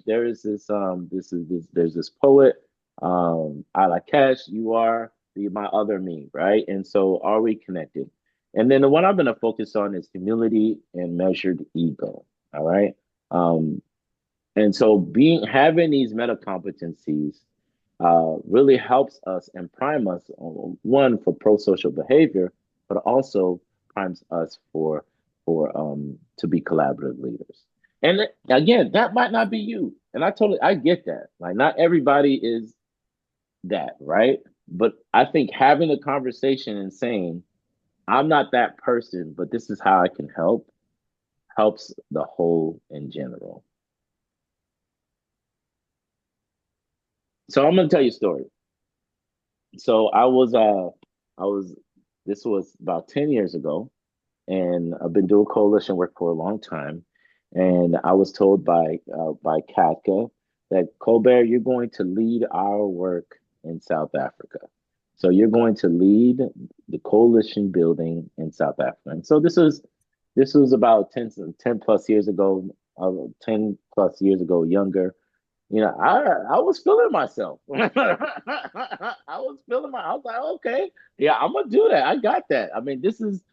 there is there's this poet, I like Cash, you are my other me, right? And so are we connected? And then the one I'm going to focus on is humility and measured ego. All right. And so having these meta competencies really helps us and prime us, one, for pro-social behavior, but also primes us for to be collaborative leaders. And again, that might not be you. And I get that. Like not everybody is that, right? But I think having a conversation and saying, I'm not that person, but this is how I can help helps the whole in general. So I'm gonna tell you a story. So I was this was about 10 years ago, and I've been doing coalition work for a long time. And I was told by Katka that Colbert, you're going to lead our work in South Africa. So you're going to lead the coalition building in South Africa. And so this was about 10 plus years ago, 10 plus years ago, younger. I was feeling myself. I was like, okay, yeah, I'm gonna do that. I got that. I mean, this is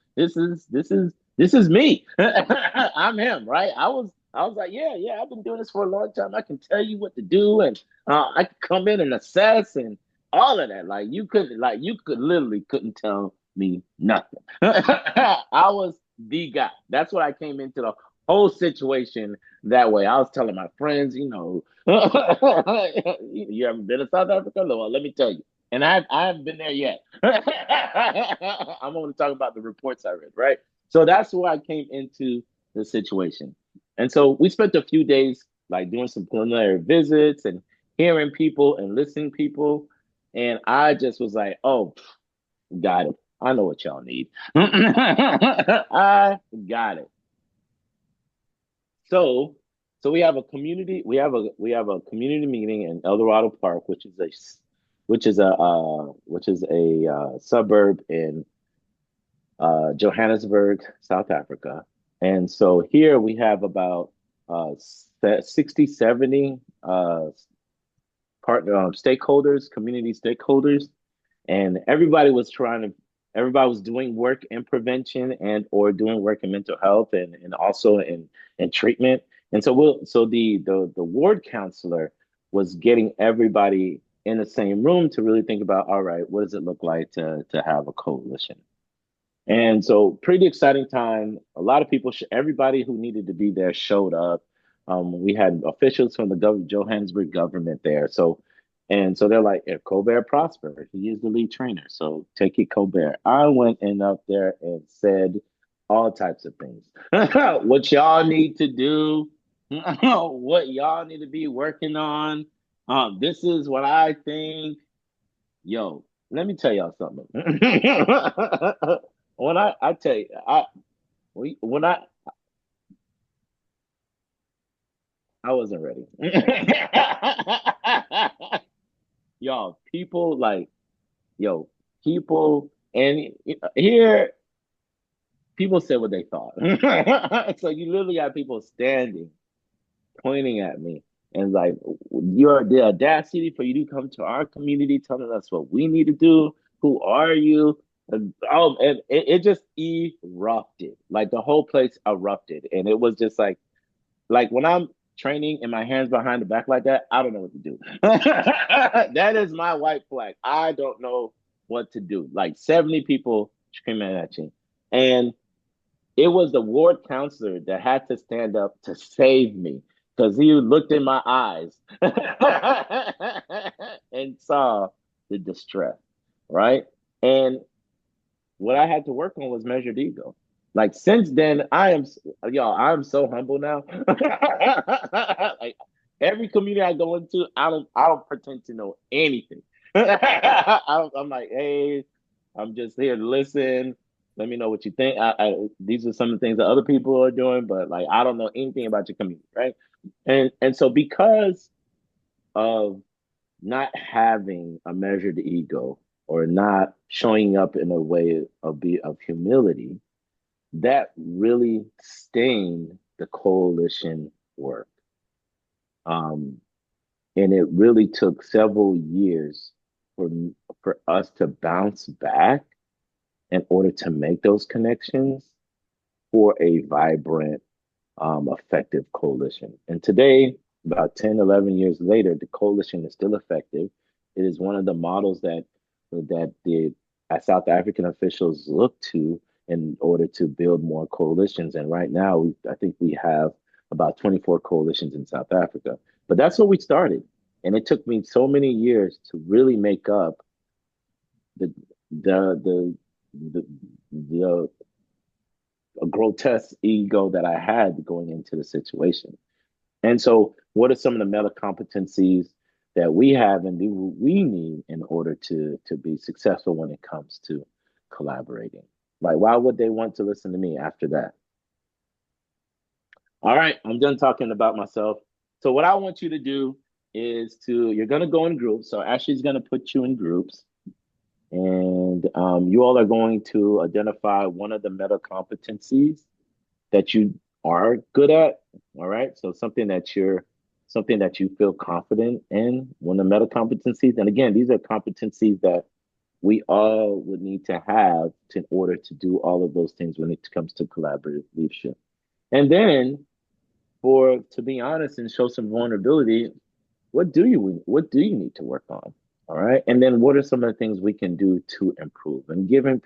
me. I'm him, right? I was like, yeah, I've been doing this for a long time. I can tell you what to do, and I can come in and assess and all of that. You could literally couldn't tell me nothing. I was the guy. That's what I came into the whole situation that way. I was telling my friends, you haven't been to South Africa? Well, let me tell you. And I haven't been there yet. I'm only talking about the reports I read, right? So that's where I came into the situation. And so we spent a few days like doing some preliminary visits and hearing people and listening people. And I just was like, oh, got it. I know what y'all need. I got it. So, so we have a community meeting in El Dorado Park, which is a suburb in Johannesburg, South Africa. And so here we have about 60, 70 partner stakeholders, community stakeholders, and everybody was doing work in prevention and or doing work in mental health and also in treatment. And so the ward counselor was getting everybody in the same room to really think about, all right, what does it look like to have a coalition? And so, pretty exciting time. A lot of people, everybody who needed to be there showed up. We had officials from the Johannesburg government there. So they're like, if Colbert prosper, he is the lead trainer. So take it, Colbert. I went in up there and said all types of things. What y'all need to do, what y'all need to be working on. This is what I think. Yo, let me tell y'all something. When I tell you, when I wasn't ready. Y'all, people like, yo, people, and here, people said what they thought. So you literally got people standing, pointing at me, and like, you're the audacity for you to come to our community telling us what we need to do. Who are you? And it just erupted. Like the whole place erupted. And it was just like when I'm training and my hands behind the back like that, I don't know what to do. That is my white flag. I don't know what to do. Like 70 people screaming at you. And it was the ward counselor that had to stand up to save me because he looked in my eyes and saw the distress, right? And what I had to work on was measured ego. Like since then, I'm so humble now. Like every community I go into, I don't pretend to know anything. I'm like, hey, I'm just here to listen. Let me know what you think. These are some of the things that other people are doing, but like I don't know anything about your community, right? And so because of not having a measured ego or not showing up in a way of humility, that really stained the coalition work. Um, and it really took several years for for us to bounce back in order to make those connections for a vibrant, effective coalition. And today, about 10, 11 years later, the coalition is still effective. It is one of the models that South African officials look to in order to build more coalitions. And right now, I think we have about 24 coalitions in South Africa. But that's what we started. And it took me so many years to really make up the the the the, the grotesque ego that I had going into the situation. And so, what are some of the meta competencies that we have and we need in order to be successful when it comes to collaborating? Like, why would they want to listen to me after that? All right, I'm done talking about myself. So, what I want you to do is you're going to go in groups. So, Ashley's going to put you in groups, and you all are going to identify one of the meta competencies that you are good at. All right. So something that you feel confident in, one of the meta competencies. And again, these are competencies that we all would need to have in order to do all of those things when it comes to collaborative leadership. And then for to be honest and show some vulnerability, what do you need to work on? All right. And then what are some of the things we can do to improve and giving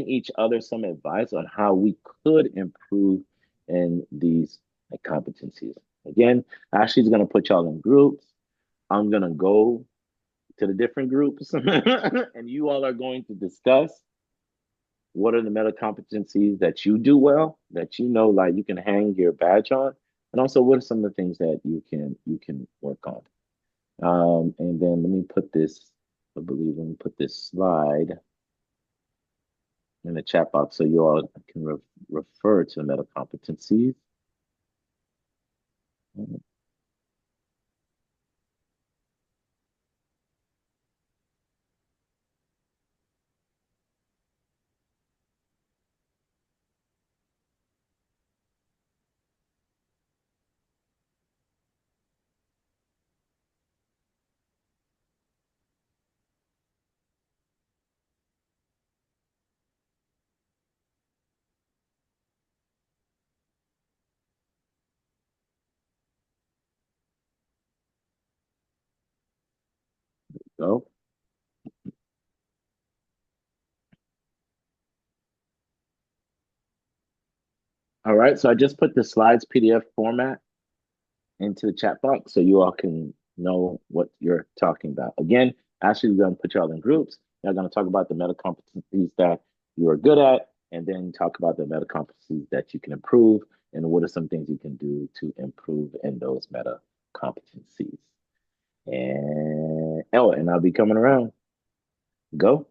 each other some advice on how we could improve in these competencies. Again, Ashley's going to put y'all in groups. I'm going to go to the different groups and you all are going to discuss what are the meta competencies that you do well, that you know, like you can hang your badge on, and also what are some of the things that you can work on. And then let me put this, I believe, let me put this slide in the chat box so you all can refer to the meta competencies. Go. All right, so I just put the slides PDF format into the chat box so you all can know what you're talking about. Again, Ashley's going to put y'all in groups. Y'all going to talk about the meta competencies that you are good at, and then talk about the meta competencies that you can improve, and what are some things you can do to improve in those meta competencies. And I'll be coming around. Go.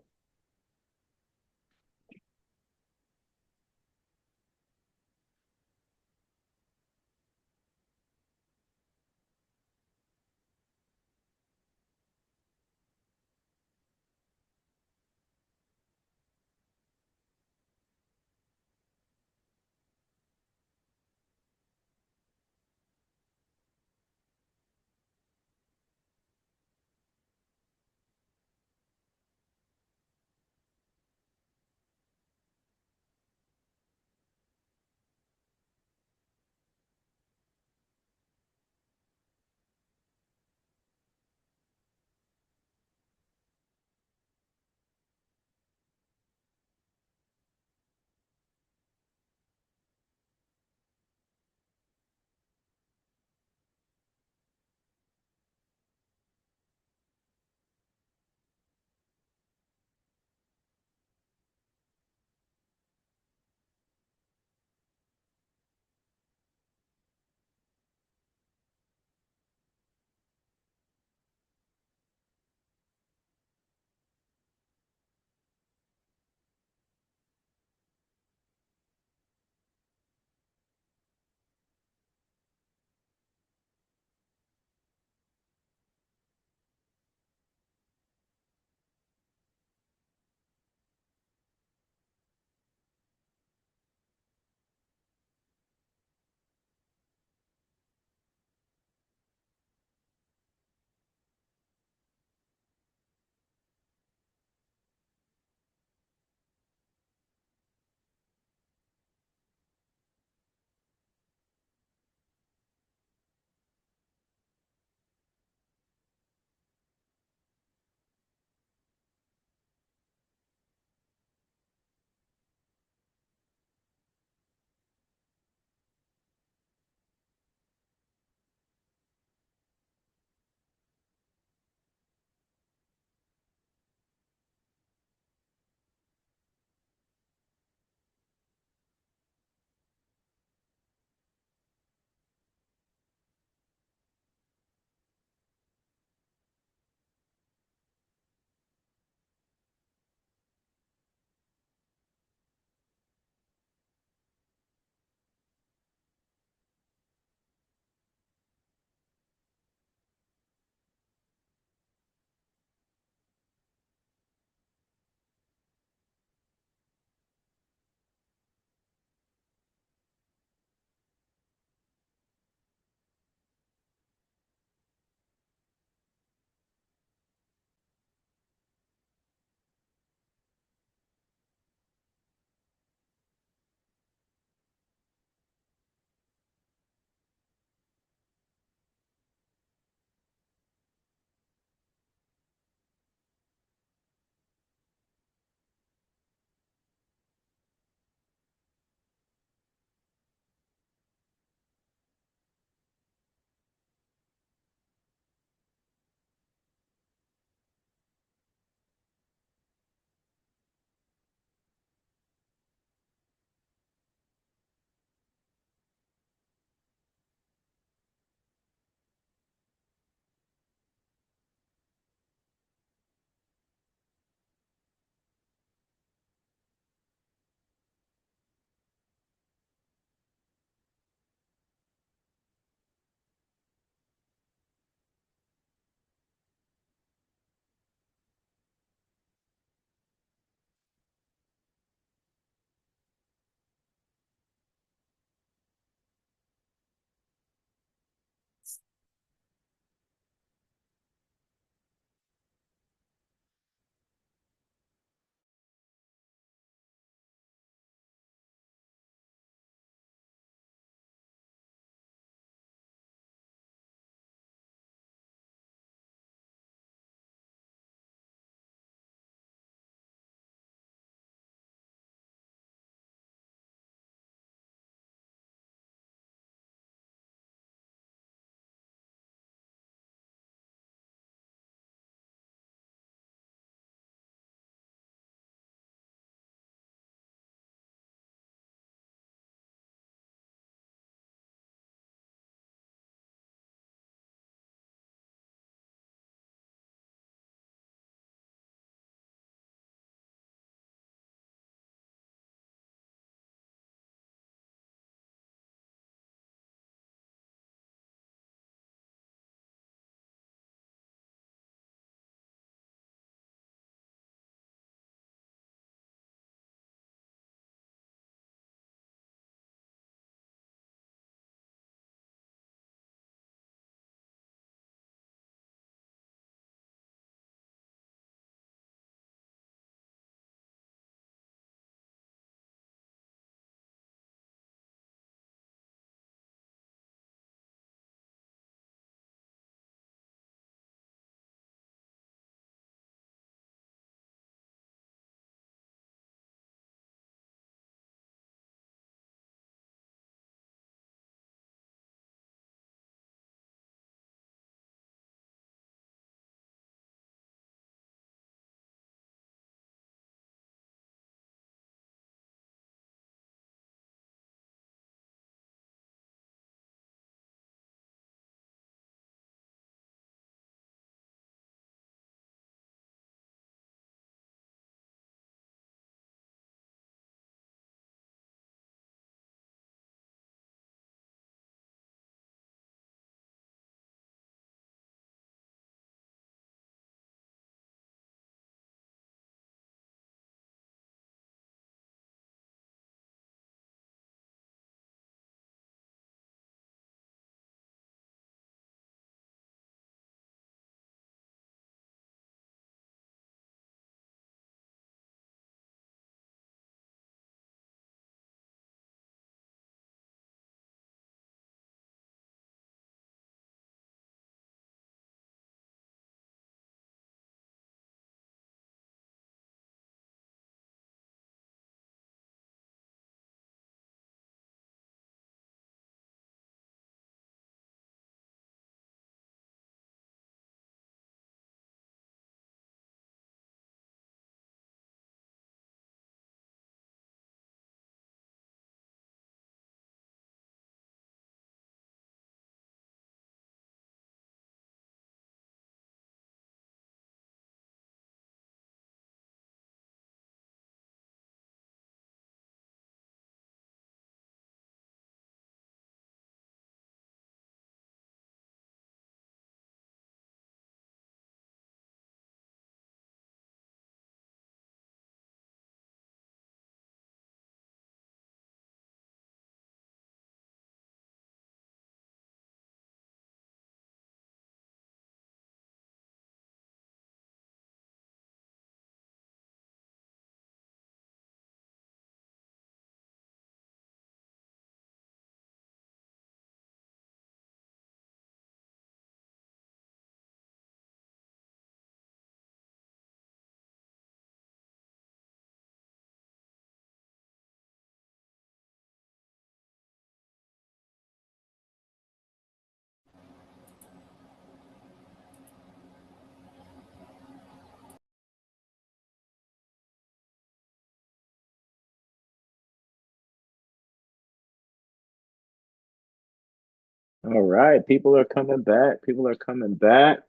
All right, people are coming back. People are coming back.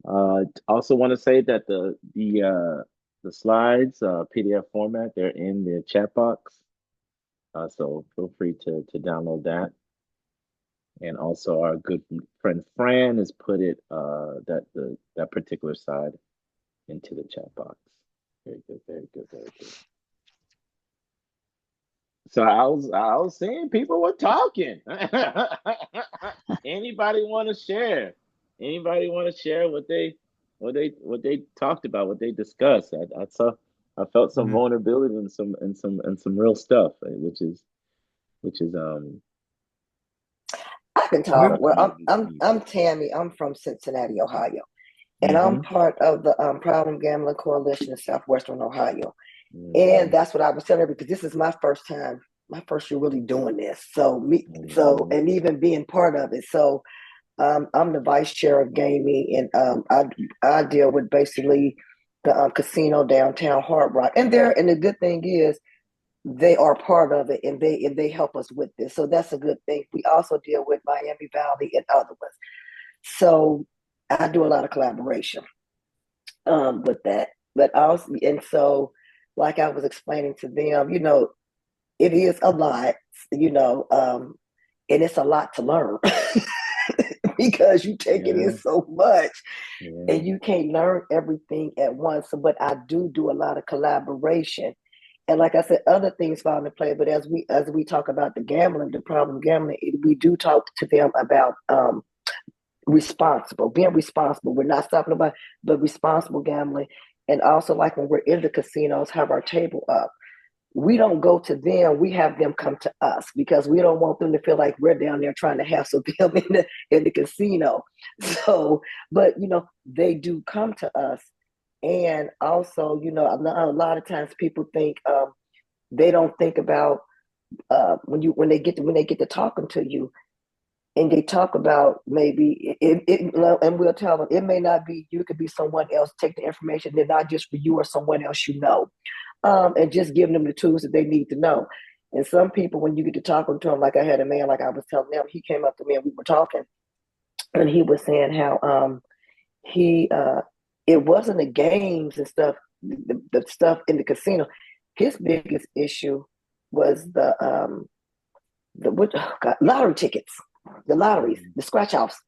Also want to say that the slides, PDF format, they're in the chat box. So feel free to download that. And also our good friend Fran has put it that particular slide into the chat box. Very good, very good, very good. So I was saying people were talking. Anybody want to share? Anybody want to share what they talked about, what they discussed? I felt some vulnerability and some real stuff, which is I can what talk. the Well, community needs. I'm Tammy. I'm from Cincinnati, Ohio, and I'm Mm-hmm. part of the Problem Gambling Coalition in Southwestern Ohio. And Mm-hmm. that's what I was telling her because this is my first time, my first year really doing this. Mm-hmm. And even being part of it. So I'm the vice chair of gaming, and I deal with basically the casino downtown Hard Rock. And the good thing is they are part of it, and they help us with this. So that's a good thing. We also deal with Miami Valley and other ones. So I do a lot of collaboration with that. But also, and so like I was explaining to them, it is a lot, you know, um, and it's a lot to learn because you take it in Yeah, so much yeah. and you can't learn everything at once. So, but I do a lot of collaboration. And like I said, other things fall into play. But as we talk about the gambling, the problem gambling, we do talk to them about being responsible. We're not stopping about, but responsible gambling. And also, like when we're in the casinos, have our table up. We don't go to them. We have them come to us because we don't want them to feel like we're down there trying to hassle them in the casino. So, but they do come to us, and also, a lot of times people think they don't think about when they get to talking to you, and they talk about maybe and we'll tell them it may not be you, it could be someone else. Take the information, they're not just for you or someone else, and just giving them the tools that they need to know. And some people, when you get to talking to them, like I had a man, like I was telling them, he came up to me and we were talking, and he was saying how he it wasn't the games and stuff, the stuff in the casino. His biggest issue was lottery tickets, the lotteries, the scratch offs.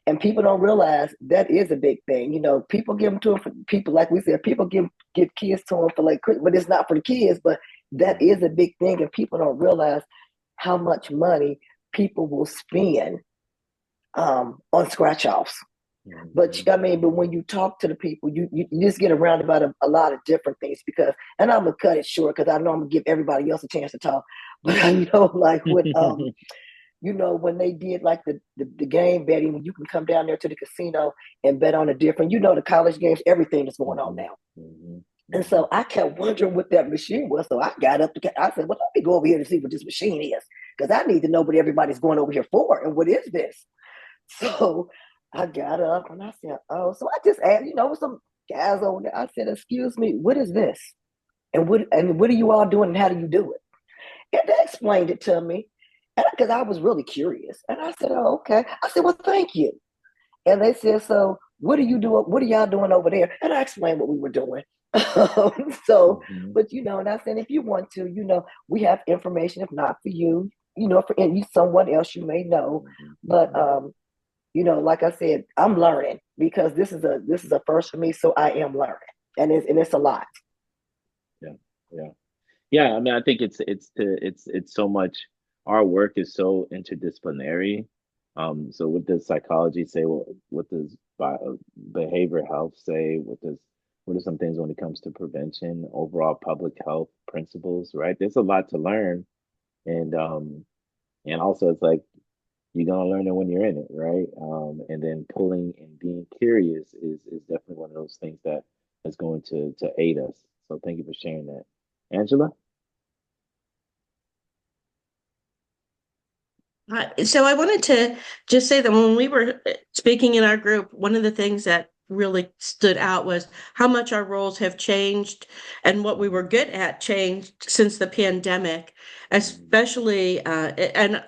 And people don't realize that is a big thing. People give them to them for people, like we said, people give kids to them for like, but it's not for the kids. But that is a big thing, and people don't realize how much money people will spend on scratch offs. But I mean, but when you talk to the people, you just get around about a lot of different things because, and I'm gonna cut it short because I know I'm gonna give everybody else a chance to talk. But I know, like with when they did like the game betting, when you can come down there to the casino and bet on a different, the college games, everything that's going on now. And so I kept wondering what that machine was. So I got up I said, well, let me go over here to see what this machine is because I need to know what everybody's going over here for and what is this. So I got up and I said, oh, so I just asked, with some guys over there. I said, excuse me, what is this? And what are you all doing and how do you do it? And they explained it to me. And because I was really curious. And I said, oh, okay. I said, well, thank you. And they said, so what are you doing? What are y'all doing over there? And I explained what we were doing. So, but and I said, if you want to, we have information, if not for you, for someone else you may know. But like I said, I'm learning because this is a first for me, so I am learning, and it's a lot. Yeah, yeah. Yeah, I mean, I think it's so much. Our work is so interdisciplinary. So what does psychology say? What does behavioral health say? What are some things when it comes to prevention, overall public health principles, right? There's a lot to learn, and also it's like you're gonna learn it when you're in it, right? And then pulling and being curious is definitely one of those things that is going to aid us. So thank you for sharing that, Angela. So I wanted to just say that when we were speaking in our group, one of the things that really stood out was how much our roles have changed and what we were good at changed since the pandemic, especially and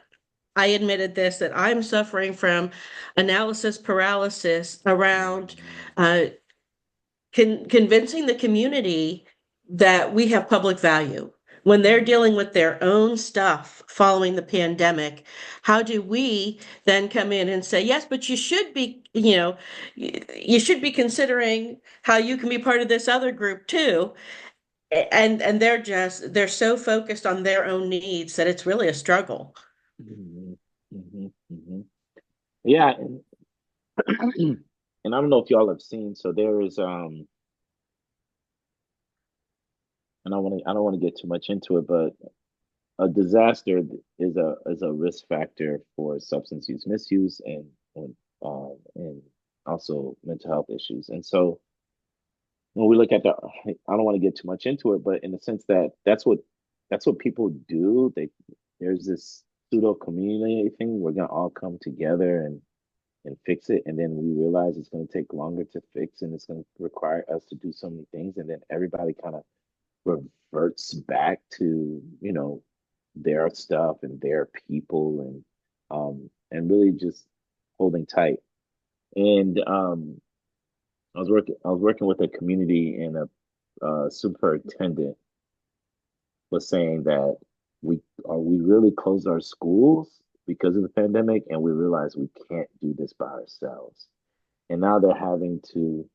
I admitted this, that I'm suffering from analysis paralysis around convincing the community that we have public value. When they're dealing with their own stuff following the pandemic, how do we then come in and say, yes, but you should be, you should be considering how you can be part of this other group too. And they're so focused on their own needs that it's really a struggle. Mhm, mhm, mhm. Yeah, and, and I don't know if y'all have seen, so there is and I don't want to get too much into it, but a disaster is a risk factor for substance use misuse and also mental health issues. And so when we look at I don't want to get too much into it, but in the sense that that's what people do. There's this pseudo community thing. We're gonna all come together and fix it, and then we realize it's gonna take longer to fix, and it's gonna require us to do so many things, and then everybody kind of reverts back to their stuff and their people and really just holding tight. And I was working with a community, and a superintendent was saying that we really closed our schools because of the pandemic, and we realized we can't do this by ourselves. And now they're having to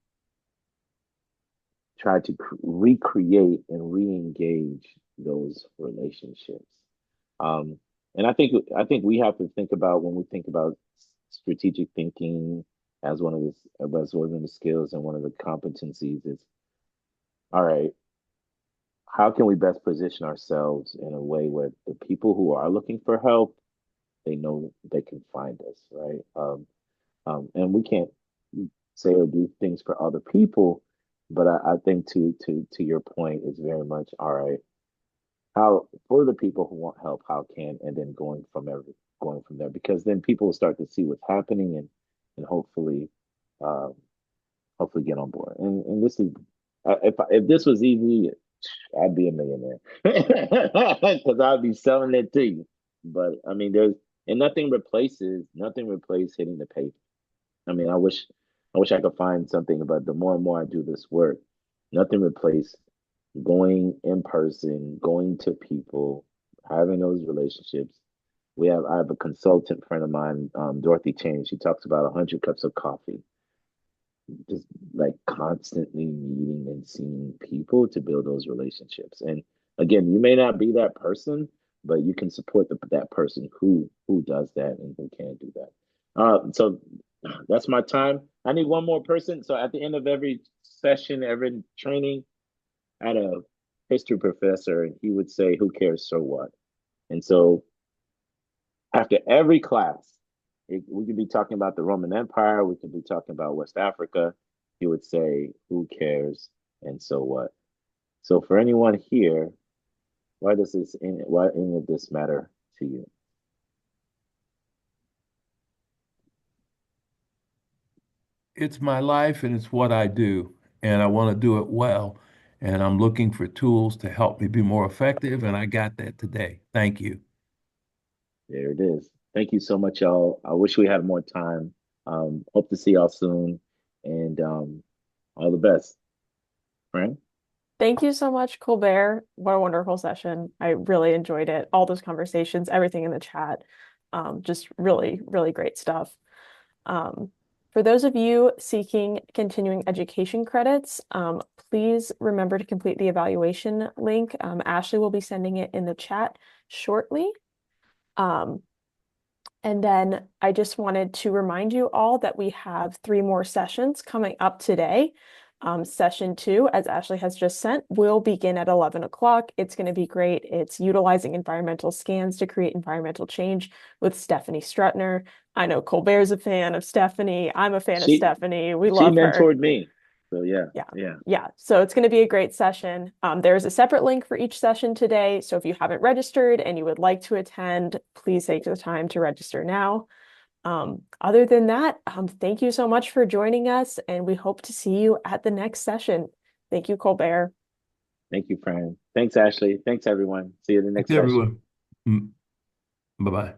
try to recreate and re-engage those relationships. Um, and I think we have to think about, when we think about strategic thinking as one of the skills and one of the competencies, is all right, how can we best position ourselves in a way where the people who are looking for help, they know they can find us, right? And we can't say or do things for other people, but I think to your point is very much all right. How for the people who want help, how can, and then going from there, because then people will start to see what's happening and um, hopefully get on board. And this is if this was easy, I'd be a millionaire because I'd be selling it to you. But I mean, there's and nothing replaces hitting the pavement. I mean, I wish I could find something, but the more and more I do this work, nothing replaces going in person, going to people, having those relationships. I have a consultant friend of mine, Dorothy Cheney. She talks about 100 cups of coffee, just like constantly meeting and seeing people to build those relationships. And again, you may not be that person, but you can support that person who does that and who can do that. So that's my time. I need one more person. So at the end of every session, every training, I had a history professor, and he would say, "Who cares? So what?" And so after every class, we could be talking about the Roman Empire, we could be talking about West Africa. He would say, "Who cares? And so what?" So for anyone here, why any of this matter to you? It's my life and it's what I do, and I want to do it well. And I'm looking for tools to help me be more effective, and I got that today. Thank you. There it is. Thank you so much, y'all. I wish we had more time. Hope to see y'all soon, and all the best, friend. Thank you so much, Colbert. What a wonderful session. I really enjoyed it. All those conversations, everything in the chat. Just really, really great stuff. For those of you seeking continuing education credits, please remember to complete the evaluation link. Ashley will be sending it in the chat shortly. And then I just wanted to remind you all that we have 3 more sessions coming up today. Session 2, as Ashley has just sent, will begin at 11 o'clock. It's going to be great. It's utilizing environmental scans to create environmental change with Stephanie Strutner. I know Colbert's a fan of Stephanie. I'm a fan of She Stephanie. We she love her. mentored me, so yeah. Yeah. So it's going to be a great session. There's a separate link for each session today. So if you haven't registered and you would like to attend, please take the time to register now. Other than that, thank you so much for joining us, and we hope to see you at the next session. Thank you, Colbert. Thank you, Fran. Thanks, Ashley. Thanks, everyone. See you in the next Thanks, session. everyone. Bye-bye.